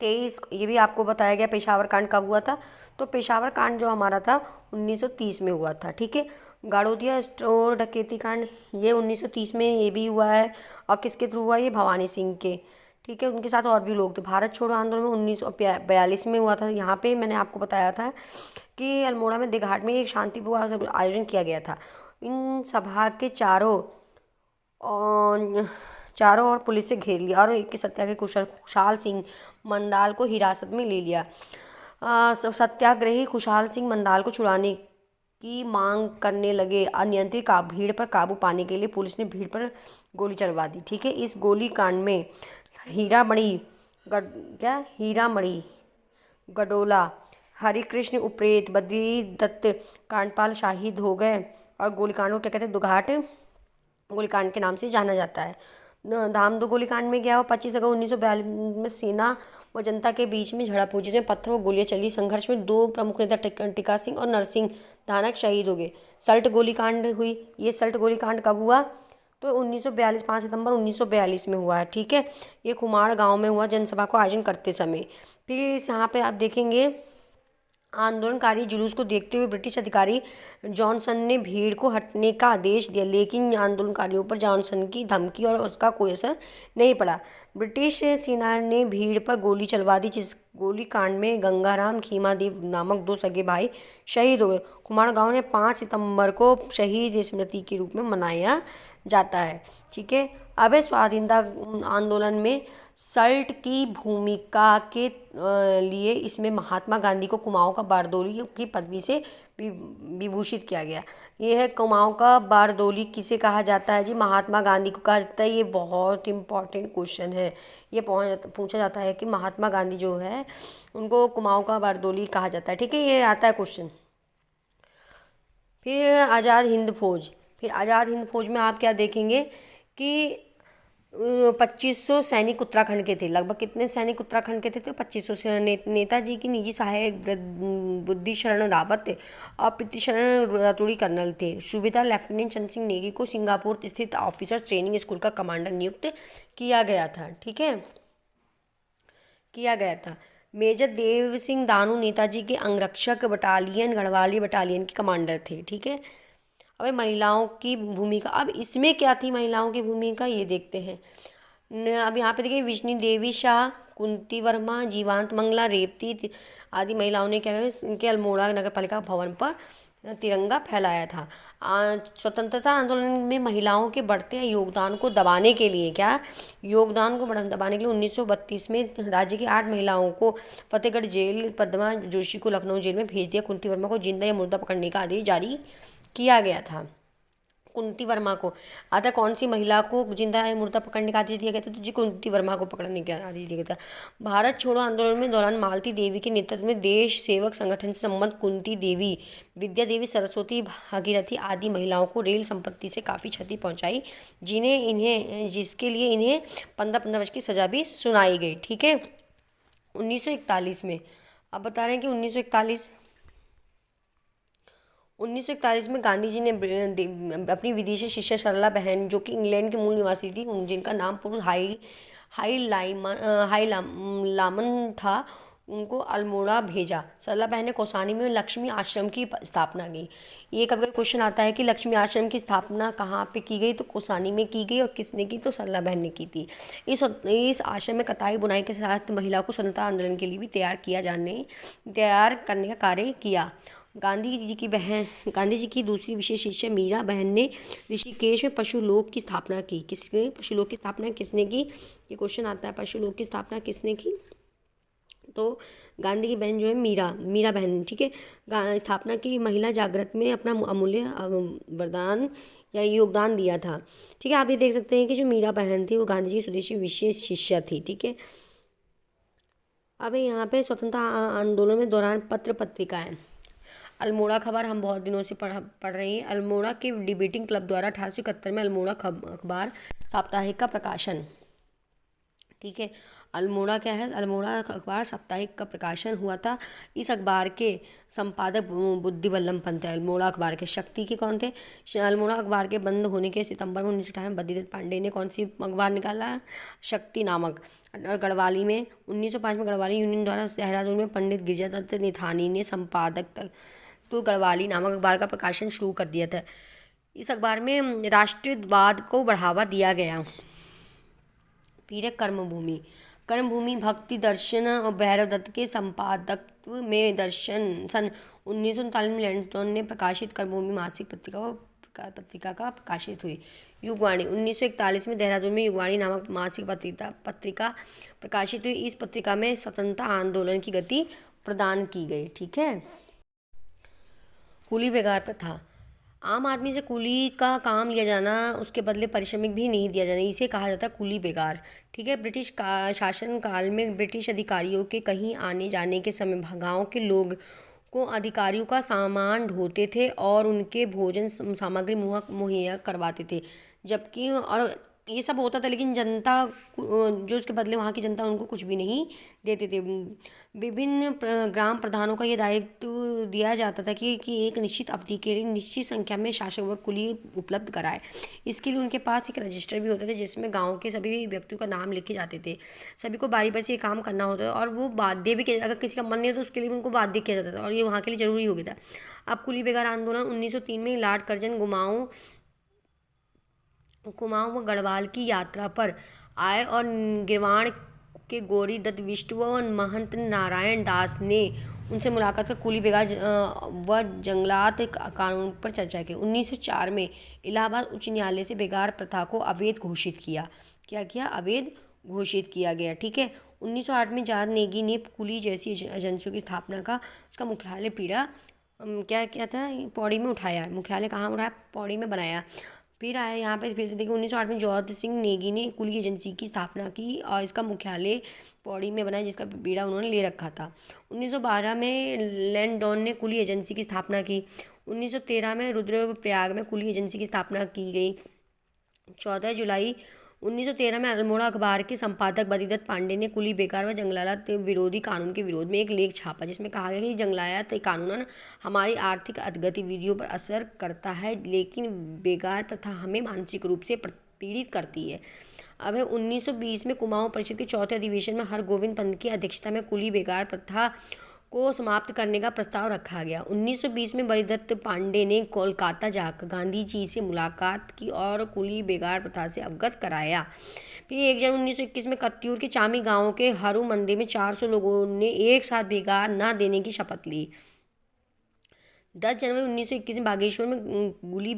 23, ये भी आपको बताया गया पेशावर कांड कब हुआ था, तो पेशावर कांड जो हमारा था 1930 में हुआ था। ठीक है। गाड़ोदिया स्टोर डकैती कांड, ये 1930 में ये भी हुआ है, और किसके थ्रू हुआ, ये भवानी सिंह के। ठीक है। उनके साथ और भी लोग थे। भारत छोड़ो आंदोलन में 1942 में हुआ था। यहाँ पे मैंने आपको बताया था कि अल्मोड़ा में दिघाट में एक शांतिपूर्ण आयोजन किया गया था। इन सभा के चारों ओर पुलिस से घेर लिया और एक सत्याग्रही खुशहाल सिंह मंडाल को हिरासत में ले लिया। सत्याग्रही खुशहाल सिंह मंडाल को छुड़ाने की मांग करने लगे। अनियंत्रित भीड़ पर काबू पाने के लिए पुलिस ने भीड़ पर गोली चलवा दी। ठीक है। इस गोली कांड में हीरामणि गडोला, हरिकृष्ण उप्रेत, बद्रीदत्त कांडपाल शहीद हो गए और गोलीकांड को क्या कहते हैं, दुघाट गोलीकांड के नाम से जाना जाता है। धामदू गोलीकांड में क्या हुआ, 25 अगस्त 1942 में सेना व जनता के बीच में झड़प हुई, जिसमें पत्थर व गोलियां चली। संघर्ष में 2 प्रमुख नेता टिका सिंह और नरसिंह धानक शहीद हो गए। सल्ट गोलीकांड हुई। ये सल्ट गोलीकांड कब हुआ, तो 1942, 5 सितंबर 1942 में हुआ है। ठीक है। ये कुमाड़ गांव में हुआ जनसभा को आयोजन करते समय। फिर यहाँ पे आप देखेंगे आंदोलनकारी जुलूस को देखते हुए ब्रिटिश अधिकारी जॉनसन ने भीड़ को हटने का आदेश दिया, लेकिन आंदोलनकारियों पर जॉनसन की धमकी और उसका कोई असर नहीं पड़ा। ब्रिटिश सेना ने भीड़ पर गोली चलवा दी, जिस गोली कांड में गंगाराम खीमादेव नामक 2 सगे भाई शहीद हो गए। कुमाड़ गांव ने 5 सितंबर को शहीद स्मृति के रूप में मनाया जाता है। ठीक है। अब स्वाधीनता आंदोलन में सल्ट की भूमिका के लिए इसमें महात्मा गांधी को कुमाऊं का बारदोली की पदवी से विभूषित किया गया। ये है कुमाऊं का बारदोली किसे कहा जाता है जी? महात्मा गांधी को कहा जाता है। ये बहुत इम्पॉर्टेंट क्वेश्चन है। ये पूछा जाता है कि महात्मा गांधी जो है उनको कुमाऊं का बारदोली कहा जाता है। ठीक है, ये आता है क्वेश्चन। फिर आज़ाद हिंद फौज। फिर आज़ाद हिंद फौज में आप क्या देखेंगे कि 2500 सैनिक उत्तराखंड के थे। लगभग कितने सैनिक उत्तराखंड के थे? तो 2500 से। नेताजी की निजी सहायक बुद्धि शरण रावत थे और प्रीति शरण रतूड़ी कर्नल थे। सूबेदार लेफ्टिनेंट चंद्र सिंह नेगी को सिंगापुर स्थित ऑफिसर्स ट्रेनिंग स्कूल का कमांडर नियुक्त किया गया था। ठीक है, किया गया था। मेजर देव सिंह दानू नेताजी के अंगरक्षक बटालियन गढ़वाली बटालियन के कमांडर थे। ठीक है, अब महिलाओं की भूमिका। अब इसमें क्या थी महिलाओं की भूमिका, ये देखते हैं। अब यहाँ पे देखिए विष्णु देवी शाह, कुंती वर्मा, जीवांत मंगला, रेवती आदि महिलाओं ने क्या है इनके अल्मोड़ा नगर पालिका भवन पर तिरंगा फहराया था। स्वतंत्रता आंदोलन में महिलाओं के बढ़ते योगदान को दबाने के लिए दबाने के लिए 1932 में राज्य की 8 महिलाओं को फतेहगढ़ जेल, पद्मा जोशी को लखनऊ जेल में भेज दिया। कुंती वर्मा को जिंदा या मुर्दा पकड़ने का आदेश जारी किया गया था। कुंती वर्मा को आता कौन सी महिला को जिंदा या मुर्दा पकड़ने का आदेश दिया गया था? तो जी कुंती वर्मा को पकड़ने का आदेश दिया गया था। भारत छोड़ो आंदोलन में दौरान मालती देवी के नेतृत्व में देश सेवक संगठन से संबंध कुंती देवी, विद्या देवी, सरस्वती, भागीरथी आदि महिलाओं को रेल संपत्ति से काफ़ी क्षति पहुंचाई, जिसके लिए इन्हें 15-15 वर्ष की सजा भी सुनाई गई। ठीक है, 1941 में अब बता रहे हैं कि 1941 में गांधी जी ने अपनी विदेशी शिष्या सरला बहन, जो कि इंग्लैंड की मूल निवासी थी, जिनका नाम पूर्व हाई लामन था, उनको अल्मोड़ा भेजा। सरला बहन ने कौसानी में लक्ष्मी आश्रम की स्थापना की। ये कभी कभी क्वेश्चन आता है कि लक्ष्मी आश्रम की स्थापना कहाँ पे की गई? तो कौसानी में की गई। और किसने की? तो सरला बहन ने की थी। इस आश्रम में कताई बुनाई के साथ महिला को स्वतंत्रता आंदोलन के लिए भी तैयार करने का कार्य किया। गांधी जी की दूसरी विशेष शिष्या मीरा बहन ने ऋषिकेश में पशुलोक की स्थापना की। पशुलोक की स्थापना किसने की? ये क्वेश्चन आता है, पशुलोक की स्थापना किसने की? तो गांधी की बहन जो है मीरा बहन। ठीक है, स्थापना की। महिला जागृत में अपना अमूल्य वरदान या योगदान दिया था। ठीक है, आप ये देख सकते हैं कि जो मीरा बहन थी वो गांधी जी की स्वदेशी विशेष शिष्या थी। ठीक है, अब यहाँ पे स्वतंत्रता आंदोलन में दौरान पत्र पत्रिकाएं। अल्मोड़ा खबर हम बहुत दिनों से पढ़ रहे हैं। अल्मोड़ा के डिबेटिंग क्लब द्वारा 1871 में अल्मोड़ा अखबार साप्ताहिक का प्रकाशन। ठीक है, अल्मोड़ा क्या है? अल्मोड़ा अखबार साप्ताहिक का प्रकाशन हुआ था। इस अखबार के संपादक बुद्धि वल्लभ पंत है। अल्मोड़ा अखबार के शक्ति के कौन थे? अल्मोड़ा अखबार के बंद होने के सितंबर में 1918 में बद्रीदत्त पांडे ने कौन सी अखबार निकाला? शक्ति नामक। और गढ़वाली में 1905 में गढ़वाली यूनियन द्वारा देहरादून में पंडित गिरिजादत्त निथानी ने संपादक तो गढ़वाली नामक अखबार का प्रकाशन शुरू कर दिया था। इस अखबार में राष्ट्रवाद को बढ़ावा दिया गया। फिर है कर्मभूमि भक्ति दर्शन और भैरव दत्त के संपादकत्व में दर्शन सन 1939 में लैंडस्टोन ने प्रकाशित कर्मभूमि मासिक पत्रिका का प्रकाशित हुई। युगवाणी 1941 में देहरादून में युगवाणी नामक मासिक पत्रिका प्रकाशित हुई। इस पत्रिका में स्वतंत्रता आंदोलन की गति प्रदान की गई। ठीक है, कूली बेगार प्रथा। आम आदमी से कूली का काम लिया जाना, उसके बदले पारिश्रमिक भी नहीं दिया जाना, इसे कहा जाता है कूली बेगार। ठीक है, ब्रिटिश शासन काल में ब्रिटिश अधिकारियों के कहीं आने जाने के समय गांव के लोग को अधिकारियों का सामान ढोते थे और उनके भोजन सामग्री मुहैया करवाते थे। जबकि और ये सब होता था, लेकिन जनता जो उसके बदले वहाँ की जनता उनको कुछ भी नहीं देते थे। विभिन्न ग्राम प्रधानों का ये दायित्व दिया जाता था कि एक निश्चित अवधि के लिए निश्चित संख्या में शासक वर्ग कुली उपलब्ध कराए। इसके लिए उनके पास एक रजिस्टर भी होता था जिसमें गांव के सभी व्यक्तियों का नाम लिखे जाते थे। सभी को बारी बारी से ये काम करना होता था और वो बाध्य भी किया, अगर किसी का मन नहीं होता तो उसके लिए उनको बाध्य किया जाता था और ये वहाँ के लिए ज़रूरी हो गया था। अब कुली बेगार आंदोलन 1903 में लॉर्ड कर्जन कुमाऊं व गढ़वाल की यात्रा पर आए और गिरवाण के गौरी दत्त विष्णु व महंत नारायण दास ने उनसे मुलाकात कर कुली बेगार व जंगलात कानून पर चर्चा की। 1904 में इलाहाबाद उच्च न्यायालय से बेगार प्रथा को अवैध घोषित किया। क्या किया? अवैध घोषित किया गया। ठीक है, 1908 में जाद नेगी ने कुली जैसी एजेंसियों की स्थापना का उसका मुख्यालय पीड़ा क्या किया था, पौड़ी में उठाया, मुख्यालय कहाँ उठाया, पौड़ी में बनाया। फिर आया यहाँ पे फिर से देखिए 1908 में जौहर सिंह नेगी ने कुली एजेंसी की स्थापना की और इसका मुख्यालय पौड़ी में बनाया, जिसका बीड़ा उन्होंने ले रखा था। 1912 में लैंडोन ने कुली एजेंसी की स्थापना की। 1913 में रुद्रप्रयाग में कुली एजेंसी की स्थापना की गई। 14 जुलाई 1913 में अल्मोड़ा अखबार के संपादक बद्रीदत्त पांडे ने कुली बेकार व जंगलात विरोधी कानून के विरोध में एक लेख छापा, जिसमें कहा गया कि जंगलात कानून हमारी आर्थिक गतिविधियों पर असर करता है, लेकिन बेकार प्रथा हमें मानसिक रूप से पीड़ित करती है। अब है 1920 में कुमाऊं परिषद के चौथे अधिवेशन में हरगोविंद पंत की अध्यक्षता में कुली बेकार प्रथा को समाप्त करने का प्रस्ताव रखा गया। 1920 में बद्रीदत्त पांडे ने कोलकाता जाकर गांधी जी से मुलाकात की और कुली बेगार प्रथा से अवगत कराया। फिर 1 जनवरी 1921 में कत्यूर के चामी गांव के हरू मंदिर में 400 लोगों ने एक साथ बेगार न देने की शपथ ली। 10 जनवरी 1921 में बागेश्वर में कुली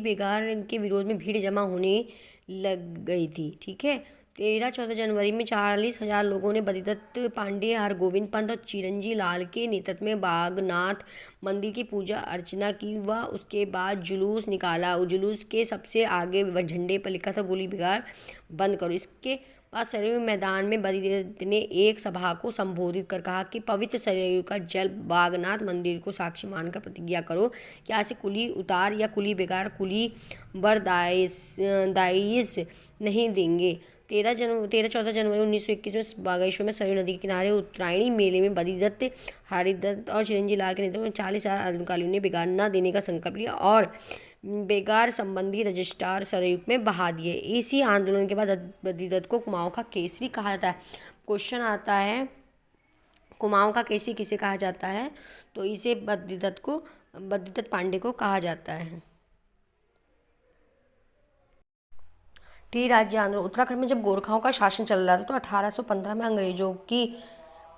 बेगार के विरोध में भीड़ जमा होने लग गई थी। ठीक है। 13-14 जनवरी में 40,000 लोगों ने बद्रीदत्त पांडे, हरगोविंद पंत और चिरंजी लाल के नेतृत्व में बागनाथ मंदिर की पूजा अर्चना की व उसके बाद जुलूस निकाला। जुलूस के सबसे आगे झंडे पर लिखा था गोली बेगार बंद करो। इसके बाद सरयू मैदान में बद्रीदत्त ने एक सभा को संबोधित कर कहा कि पवित्र सरयू का जल बागनाथ मंदिर को साक्षी मानकर प्रतिज्ञा करो कि आज से कुली उतार या कुली बेगार कुली बर्दाइश नहीं देंगे। 13-14 जनवरी 1921 में बागेश्वर में सरयू नदी के किनारे उत्तरायणी मेले में बद्रीदत्त, हरिदत्त और चिरंजी लाल के नेतृत्व में 40,000 आंदोलनकारियों ने बेगार न देने का संकल्प लिया और बेगार संबंधी रजिस्ट्रार सरयू में बहा दिए। इसी आंदोलन के बाद बद्रीदत्त को कुमाऊं का केसरी कहा जाता है। क्वेश्चन आता है कुमाऊं का केसरी किसे कहा जाता है, तो इसे बद्रीदत्त पांडे को कहा जाता है। टी राज्य आंदोलन। उत्तराखंड में जब गोरखाओं का शासन चल रहा था तो 1815 में अंग्रेजों की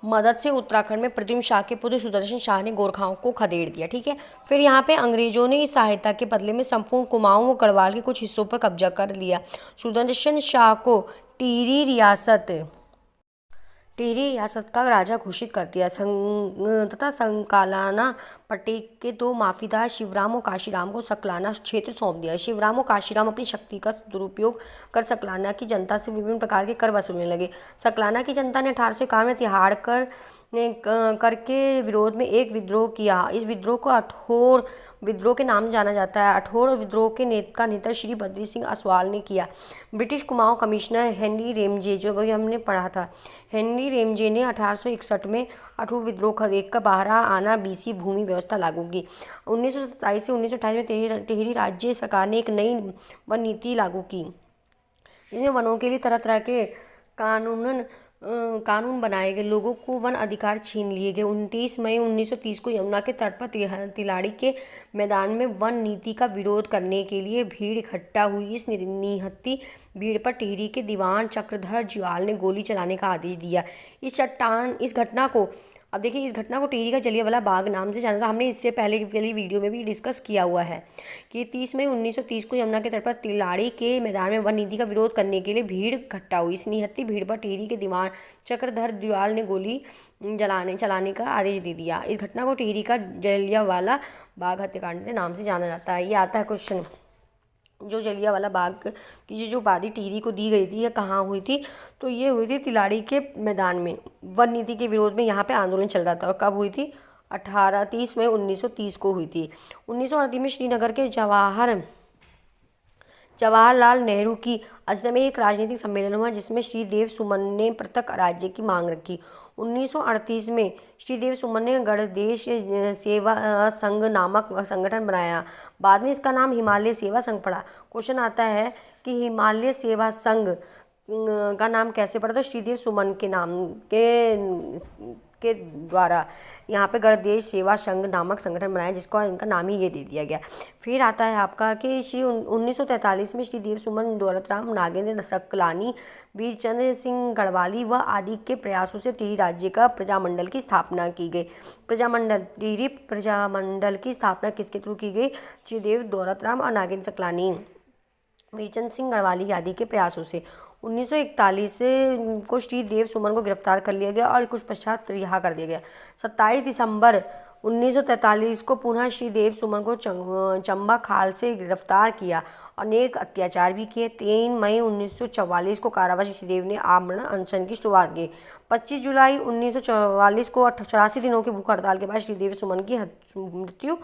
मदद से उत्तराखंड में प्रद्युम्न शाह के पुत्र सुदर्शन शाह ने गोरखाओं को खदेड़ दिया। ठीक है। फिर यहाँ पे अंग्रेजों ने इस सहायता के बदले में संपूर्ण कुमाऊं व गढ़वाल के कुछ हिस्सों पर कब्जा कर लिया। सुदर्शन शाह को टिहरी रियासत का राजा घोषित कर दिया तथा संकालाना पट्टी के 2 माफीदार शिवराम और काशीराम को सकलाना क्षेत्र सौंप दिया। शिवराम और काशीराम अपनी शक्ति का दुरुपयोग कर सकलाना की जनता से विभिन्न प्रकार के कर वसूलने लगे। सकलाना की जनता ने 1851 में तिहाड़ करके विरोध में एक विद्रोह किया। इस विद्रोह को अठौर विद्रोह के नाम जाना जाता है। अठौर विद्रोह के नेता श्री बद्री सिंह असवाल ने किया। British Kumaon commissioner Henry Ramsay, जो भी हमने पढ़ा था, हेनरी रेमजे ने 1861 में अठौर विद्रोह को देखकर 12 आना बीसी भूमि व्यवस्था लागू की। 1927 से 1928 में टिहरी राज्य सरकार ने एक नई वन नीति लागू की, जिसमें वनों के लिए तरह तरह के कानून बनाए गए। लोगों को वन अधिकार छीन लिए गए। 29 मई 1930 को यमुना के तट पर तिलाड़ी के मैदान में वन नीति का विरोध करने के लिए भीड़ इकट्ठा हुई। इस निहत्थी भीड़ पर टिहरी के दीवान चक्रधर जुयाल ने गोली चलाने का आदेश दिया। इस घटना को अब देखिए, इस घटना को टिहरी का जलियांवाला बाग नाम से जाना था। हमने इससे पहले वीडियो में भी डिस्कस किया हुआ है कि 30 मई 1930 को यमुना के तट पर तिलाड़ी के मैदान में वन नीति का विरोध करने के लिए भीड़ इकट्ठा हुई। इस निहत्थी भीड़ पर टिहरी के दीवान चक्रधर जुयाल ने गोली चलाने का आदेश दे दिया। इस घटना को टिहरी का जलियांवाला बाग हत्याकांड के नाम से जाना जाता है। ये आता है क्वेश्चन। जो जलियांवाला बाग की जो उपाधि टिहरी को दी गई थी, यह कहाँ हुई थी, तो ये हुई थी तिलाड़ी के मैदान में। वन नीति के विरोध में यहाँ पे आंदोलन चल रहा था। और कब हुई थी? 30 मई 1930 को हुई थी। 1938 में श्रीनगर के जवाहरलाल नेहरू की अध्यक्षता में एक राजनीतिक सम्मेलन हुआ, जिसमें श्रीदेव सुमन ने पृथक राज्य की मांग रखी। 1938 में श्रीदेव सुमन ने गणदेश सेवा संघ नामक संगठन बनाया। बाद में इसका नाम हिमालय सेवा संघ पड़ा। क्वेश्चन आता है कि हिमालय सेवा संघ का नाम कैसे पड़ा? तो श्रीदेव सुमन के नाम के द्वारा यहाँ पे गणदेश सेवा संघ नामक संगठन बनाया, जिसको इनका नाम ही ये दे दिया गया। फिर आता है आपका कि 1943 में श्रीदेव सुमन, दौलतराम नागेंद्र सकलानी, वीरचंद्र सिंह गढ़वाली व आदि के प्रयासों से टिहरी राज्य का प्रजामंडल की स्थापना की गई। टिहरी प्रजामंडल की स्थापना किसके थ्रू की गई? श्रीदेव, दौलतराम और नागेंद्र सकलानी, वीरचंद सिंह गढ़वाली आदि के प्रयासों से। 1941 को श्रीदेव सुमन को गिरफ्तार कर लिया गया और कुछ पश्चात रिहा कर दिया गया। 27 दिसंबर 1943 को पुनः श्रीदेव सुमन को चंबा खाल से गिरफ्तार किया, अनेक अत्याचार भी किए। 3 मई 1944 को कारावास श्रीदेव ने आमरण अनशन की शुरुआत की। 25 जुलाई 1944 को 84 दिनों की भूख हड़ताल के बाद श्रीदेव सुमन की मृत्यु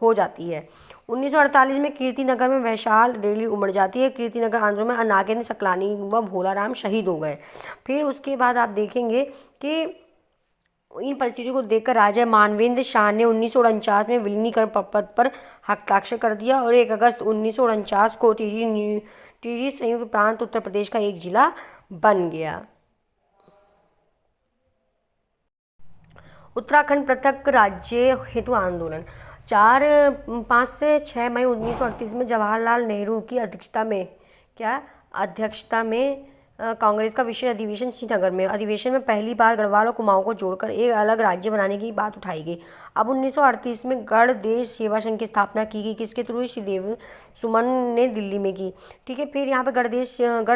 हो जाती है। 1948 में कीर्तिनगर में विशाल रैली उमड़ जाती है। कीर्तिनगर आंदोलन में नागेंद्र सकलानी व भोलाराम शहीद हो गए। फिर उसके बाद आप देखेंगे कि इन परिस्थितियों को देखकर राजा मानवेंद्र शाह ने 1949 में विलीनीकरण पत्र पर हस्ताक्षर कर दिया और 1 अगस्त 1949 को टिहरी संयुक्त प्रांत उत्तर प्रदेश का एक जिला बन गया। उत्तराखंड पृथक राज्य हेतु आंदोलन 5 से 6 मई 1938 में जवाहरलाल नेहरू की अध्यक्षता में कांग्रेस का विशेष अधिवेशन श्रीनगर में। अधिवेशन में पहली बार गढ़वाल और कुमाऊं को जोड़कर एक अलग राज्य बनाने की बात उठाई गई। अब 1938 में गढ़ देश सेवा संघ की स्थापना की गई, किसके थ्रू? श्रीदेव सुमन ने दिल्ली में की। ठीक है, फिर यहाँ पे गढ़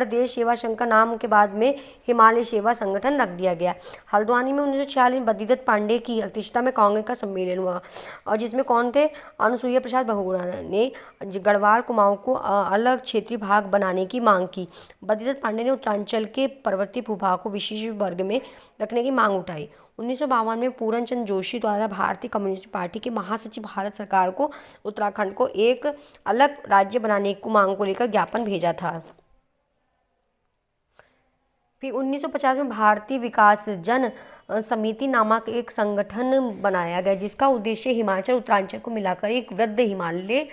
देश सेवा संघ का नाम के बाद में हिमालय सेवा संगठन रख दिया गया। हल्द्वानी में 1946 बद्रीदत्त पांडे की अध्यक्षता में कांग्रेस का सम्मेलन हुआ और जिसमें कौन थे? अनुसुईया प्रसाद बहुगुणा ने गढ़वाल कुमाऊं को अलग क्षेत्रीय भाग बनाने की मांग की। बद्रीदत्त पांडे ने उत्तरांचल के पर्वतीय भूभाग को विशेष वर्ग में रखने की मांग उठाई। 1952 में पूरन चंद्र जोशी द्वारा भारतीय कम्युनिस्ट पार्टी के महासचिव भारत सरकार को उत्तराखंड को एक अलग राज्य बनाने की मांग को लेकर ज्ञापन भेजा था। फिर 1950 में भारतीय विकास जन समिति नामक एक संगठन बनाया गया, जिसका उद्देश्य हिमाचल उत्तरांचल को मिलाकर एक वृहद हिमालय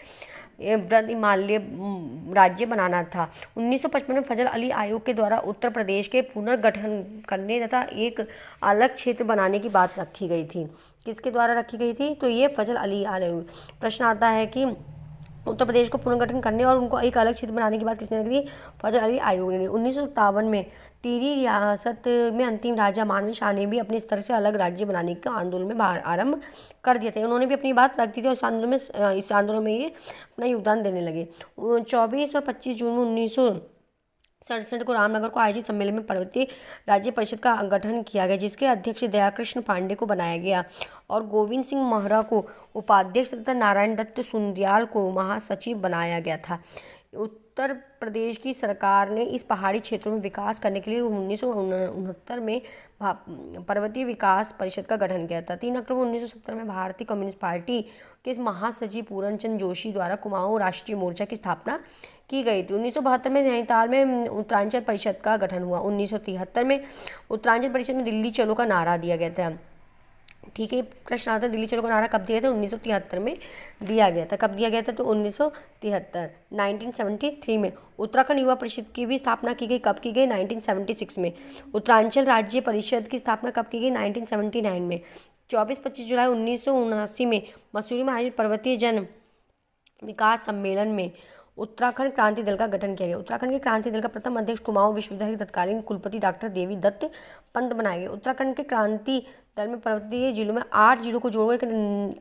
राज्य बनाना था। 1955 में फजल अली आयोग के द्वारा उत्तर प्रदेश के पुनर्गठन करने तथा एक अलग क्षेत्र बनाने की बात रखी गई थी। किसके द्वारा रखी गई थी? तो ये फजल अली आयोग। प्रश्न आता है कि उत्तर प्रदेश को पुनर्गठन करने और उनको एक अलग क्षेत्र बनाने की बात किसने रखी थी? फजल अली आयोग ने। 1957 में टिहरी रियासत में अंतिम राजा मानवेंद्र शाह ने भी अपने स्तर से अलग राज्य बनाने का आंदोलन में आरंभ कर दिया था। उन्होंने भी अपनी बात रख दी थी और इस आंदोलन में ये अपना योगदान देने लगे। 24 और 25 जून में 1967 को रामनगर को आयोजित सम्मेलन में पर्वतीय राज्य परिषद का गठन किया गया, जिसके अध्यक्ष दयाकृष्ण पांडे को बनाया गया और गोविंद सिंह महरा को उपाध्यक्ष तथा नारायण दत्त सुंदरियाल को महासचिव बनाया गया था। उत्तर प्रदेश की सरकार ने इस पहाड़ी क्षेत्रों में विकास करने के लिए 1969 में पर्वतीय विकास परिषद का गठन किया था। 3 अक्टूबर 1970 में भारतीय कम्युनिस्ट पार्टी के महासचिव पूरन चंद्र जोशी द्वारा कुमाऊं राष्ट्रीय मोर्चा की स्थापना की गई थी। 1972 में नैनीताल में उत्तरांचल परिषद का गठन हुआ। 1973 में उत्तरांचल परिषद में दिल्ली चलो का नारा दिया गया था। ठीक है, प्रश्न आता है दिल्ली चलो का नारा कब दिया था? 1973 में दिया गया था। कब दिया गया था? तो 1973 में। उत्तराखंड युवा परिषद की भी स्थापना की गई। कब की गई? 1976 में। उत्तरांचल राज्य परिषद की स्थापना कब की गई? 1979 में। 24-25 जुलाई 1979 में मसूरी में आयोजित पर्वतीय जन विकास सम्मेलन में उत्तराखंड क्रांति दल का गठन किया गया। उत्तराखंड के क्रांति दल का प्रथम अध्यक्ष कुमाऊं विश्वविद्यालय के तत्कालीन कुलपति डॉक्टर देवी दत्त पंत बनाए गए। उत्तराखंड के क्रांति दल में पर्वतीय जिलों में 8 जिलों को जोड़कर एक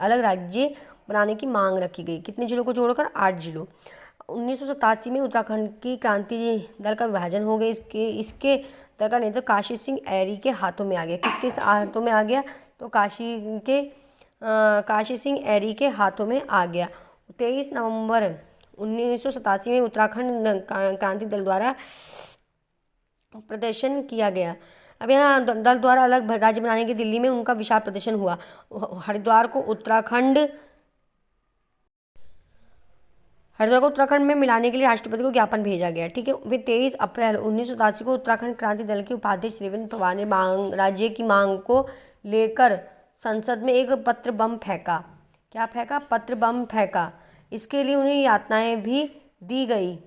अलग राज्य बनाने की मांग रखी गई। कितने जिलों को जोड़कर? 8 जिलों। 1987 में उत्तराखंड की क्रांति दल का विभाजन हो गया। इसके दल का नेतृत्व काशी सिंह ऐरी के हाथों में आ गया। किसके हाथों में आ गया? तो काशी सिंह ऐरी के हाथों में आ गया। 23 नवंबर 1987 में उत्तराखंड क्रांति दल द्वारा प्रदर्शन किया गया। अब यहाँ दल द्वारा अलग राज्य बनाने के दिल्ली में उनका विशाल प्रदर्शन हुआ। हरिद्वार को उत्तराखंड में मिलाने के लिए राष्ट्रपति को ज्ञापन भेजा गया। ठीक है, फिर 23 अप्रैल 1987 को उत्तराखंड क्रांति दल के उपाध्यक्ष देवेंद्र फडणवीस ने राज्य की मांग को लेकर संसद में एक पत्र बम फेंका। क्या फेंका? पत्र बम फेंका। इसके लिए उन्हें यातनाएं भी दी गई।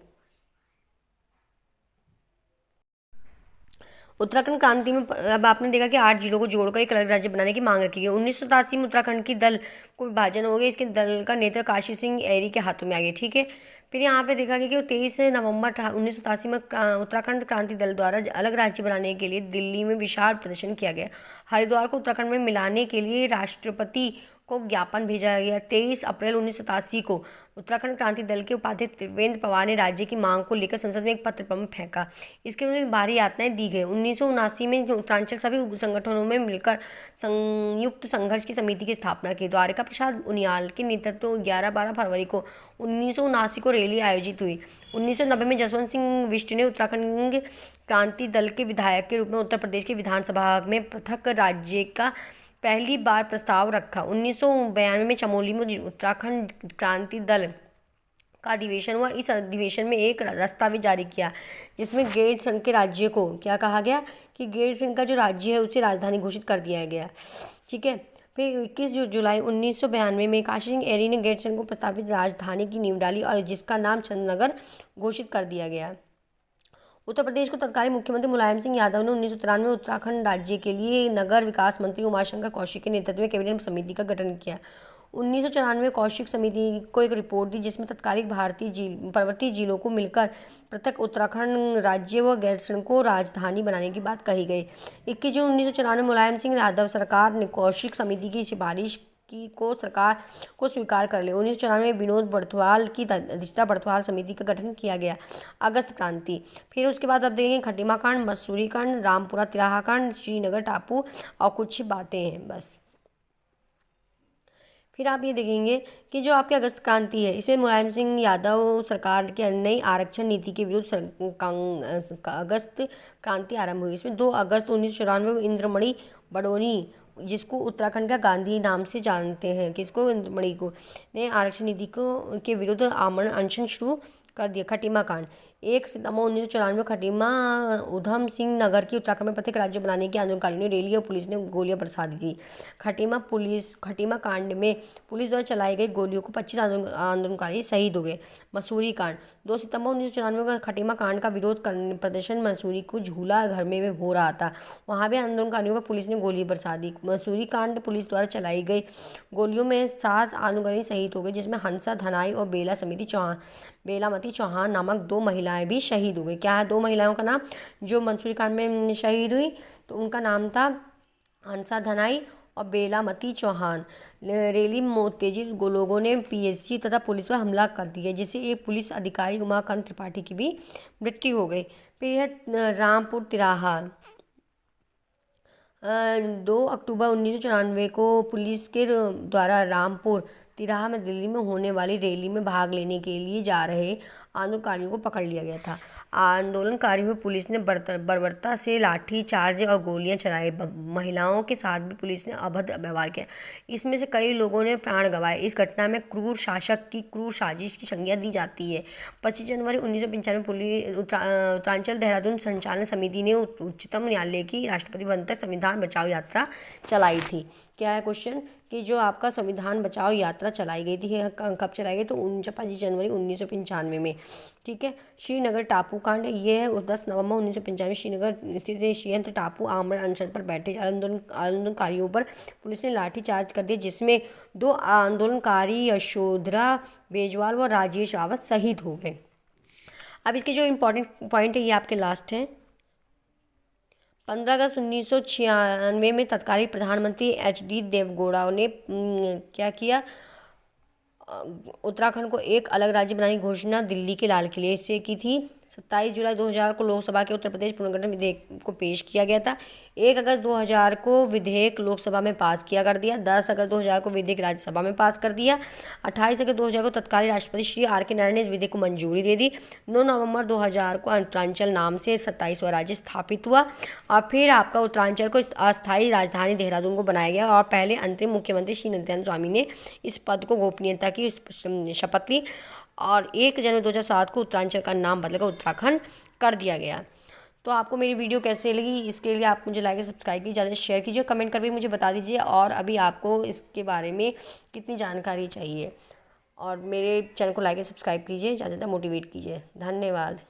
उत्तराखंड क्रांति में अब आपने देखा कि 8 जिलों को जोड़कर एक अलग राज्य बनाने की मांग रखी गई। 1987 में उत्तराखंड की दल को विभाजन हो गया। इसके दल का नेता काशी सिंह ऐरी के हाथों में आ गया। ठीक है, फिर यहाँ पे देखा गया कि 23 नवंबर 1987 में उत्तराखंड क्रांति दल द्वारा अलग राज्य बनाने के लिए दिल्ली में विशाल प्रदर्शन किया गया। हरिद्वार को उत्तराखंड में मिलाने के लिए राष्ट्रपति को ज्ञापन भेजा गया। 23 अप्रैल 1987 को उत्तराखंड क्रांति दल के उपाध्यक्ष त्रिवेंद्र पवार ने राज्य की मांग को लेकर संसद में एक पत्र फेंका। इसके उन्हें भारी यातनाएं दी गई। 1979 में उत्तरांचल सभी संगठनों में मिलकर संयुक्त संघर्ष की समिति की स्थापना की। द्वारिका प्रसाद उनियाल के नेतृत्व 11-12 फरवरी को 1979 को रैली आयोजित हुई। 1990 में जसवंत सिंह बिष्ट ने उत्तराखंड क्रांति दल के विधायक के रूप में उत्तर प्रदेश की विधानसभा में पृथक राज्य का पहली बार प्रस्ताव रखा। 1992 में चमोली में उत्तराखंड क्रांति दल का अधिवेशन हुआ। इस अधिवेशन में एक दस्तावेज जारी किया जिसमें गैरसैंण के राज्य को क्या कहा गया कि गैरसैंण का जो राज्य है उसे राजधानी घोषित कर दिया गया। ठीक है। फिर 21 जुलाई 1992 में काशी सिंह एरी ने गैरसैंण को प्रस्तावित राजधानी की नींव डाली और जिसका नाम चंदनगर घोषित कर दिया गया। उत्तर प्रदेश को तत्कालीन मुख्यमंत्री मुलायम सिंह यादव ने 1993 में उत्तराखंड राज्य के लिए नगर विकास मंत्री उमाशंकर कौशिक के नेतृत्व में कैबिनेट समिति का गठन किया। 1994 में कौशिक समिति को एक रिपोर्ट दी जिसमें तत्कालीन भारतीय पर्वतीय जिलों को मिलकर पृथक उत्तराखंड राज्य व गैरसैंण को राजधानी बनाने की बात कही गई। 21 जून 1994 मुलायम सिंह यादव सरकार ने कौशिक समिति की सिफारिश को सरकार को स्वीकार कर लिया। 1994 में विनोद बर्थवाल की अध्यक्षता बर्थवाल समिति का गठन किया गया। अगस्त क्रांति, फिर उसके बाद अब देखेंगे खटीमा कांड, मसूरी कांड, रामपुरा तिराहा कांड, श्रीनगर टापू और कुछ बातें हैं बस। फिर आप ये देखेंगे कि जो आपकी अगस्त क्रांति है इसमें मुलायम सिंह यादव सरकार की नई आरक्षण नीति के विरुद्ध अगस्त क्रांति आरंभ हुई। इसमें 2 अगस्त 1994 में इंद्रमणि बडोनी जिसको उत्तराखंड का गांधी नाम से जानते हैं किसको इंद्रमणि को ने आरक्षण नीति को के विरुद्ध आमरण अनशन शुरू कर दिया। खटीमा कांड, 1 सितंबर 1994 खटीमा उधम सिंह नगर की उत्तराखंड में प्रत्येक राज्य बनाने के आंदोलनकारियों ने रैली और पुलिस ने गोलियां बरसा दी थी। खटीमा कांड में पुलिस द्वारा चलाई गई गोलियों को 25 आंदोलनकारी शहीद हो गए। मसूरी कांड, 2 सितंबर 1994 का खटीमा कांड का विरोध करने प्रदर्शन मसूरी को झूला घर में हो रहा था। वहाँ भी आंदोलनकारियों पर पुलिस ने गोली बरसा दी। मसूरी कांड पुलिस द्वारा चलाई गई गोलियों में 7 आंदोलनकारी शहीद हो गए जिसमें हंसा धनाई और बेलामती चौहान नामक 2 महिलाएं भी शहीद हो गई। क्या है 2 महिलाओं का नाम जो मंसूरी कांड में शहीद हुई? तो उनका नाम था हंसा धनाई और बेलामती चौहान। रैली में उत्तेजित लोगों ने पीएससी तथा पुलिस पर हमला कर दिया जिससे एक पुलिस अधिकारी उमाकांत त्रिपाठी की भी मृत्यु हो गई। फिर है रामपुर तिराहा, 2 अक्टूबर 1994 को पुलिस के द्वारा रामपुर तिराहा में दिल्ली में होने वाली रैली में भाग लेने के लिए जा रहे आंदोलनकारियों को पकड़ लिया गया था। आंदोलनकारियों पर पुलिस ने बर्बरता से लाठी चार्ज और गोलियां चलाई। महिलाओं के साथ भी पुलिस ने अभद्र व्यवहार किया। इसमें से कई लोगों ने प्राण गंवाए। इस घटना में क्रूर शासक की क्रूर साजिश की संज्ञा दी जाती है। 25 जनवरी 1995 पुलिस उत्तरांचल देहरादून संचालन समिति ने उच्चतम न्यायालय की राष्ट्रपति भवन तक संविधान बचाओ यात्रा चलाई थी। क्या है क्वेश्चन कि जो आपका संविधान बचाओ यात्रा चलाई गई थी कब चलाई गई? तो 25 जनवरी 1995 में। ठीक है। श्रीनगर टापू कांड, ये है 10 नवंबर 1995 श्रीनगर स्थित श्रीयंत्र टापू आमरण अनशन पर बैठे आंदोलनकारियों पर पुलिस ने लाठीचार्ज कर दिया जिसमें 2 आंदोलनकारी यशोधरा बेजवाल व राजेश रावत शहीद हो गए। अब इसके जो इम्पोर्टेंट पॉइंट है ये आपके लास्ट हैं। 15 अगस्त 1996 में तत्कालीन प्रधानमंत्री HD देवगौड़ा ने क्या किया? उत्तराखंड को एक अलग राज्य बनाने की घोषणा दिल्ली के लाल किले से की थी। 27 जुलाई 2000 को लोकसभा के उत्तर प्रदेश पुनर्गठन विधेयक को पेश किया गया था। 1 अगस्त 2000 को विधेयक लोकसभा में पास किया कर दिया। 10 अगस्त 2000 को विधेयक राज्यसभा में पास कर दिया। 28 अगस्त 2000 को तत्कालीन राष्ट्रपति श्री R.K. नारायण ने इस विधेयक को मंजूरी दे दी। 9 नवंबर 2000 को उत्तरांचल नाम से 27वां राज्य स्थापित हुआ और फिर आपका उत्तरांचल को अस्थायी राजधानी देहरादून को बनाया गया और पहले अंतरिम मुख्यमंत्री श्री नित्यानंद स्वामी ने इस पद को गोपनीयता की शपथ ली और 1 जनवरी 2007 को उत्तरांचल का नाम बदलकर उत्तराखंड कर दिया गया। तो आपको मेरी वीडियो कैसे लगी इसके लिए आप मुझे लाइक सब्सक्राइब कीजिए, ज़्यादा शेयर कीजिए, कमेंट करके मुझे बता दीजिए और अभी आपको इसके बारे में कितनी जानकारी चाहिए और मेरे चैनल को लाइक सब्सक्राइब कीजिए, ज़्यादा से ज़्यादा मोटिवेट कीजिए। धन्यवाद।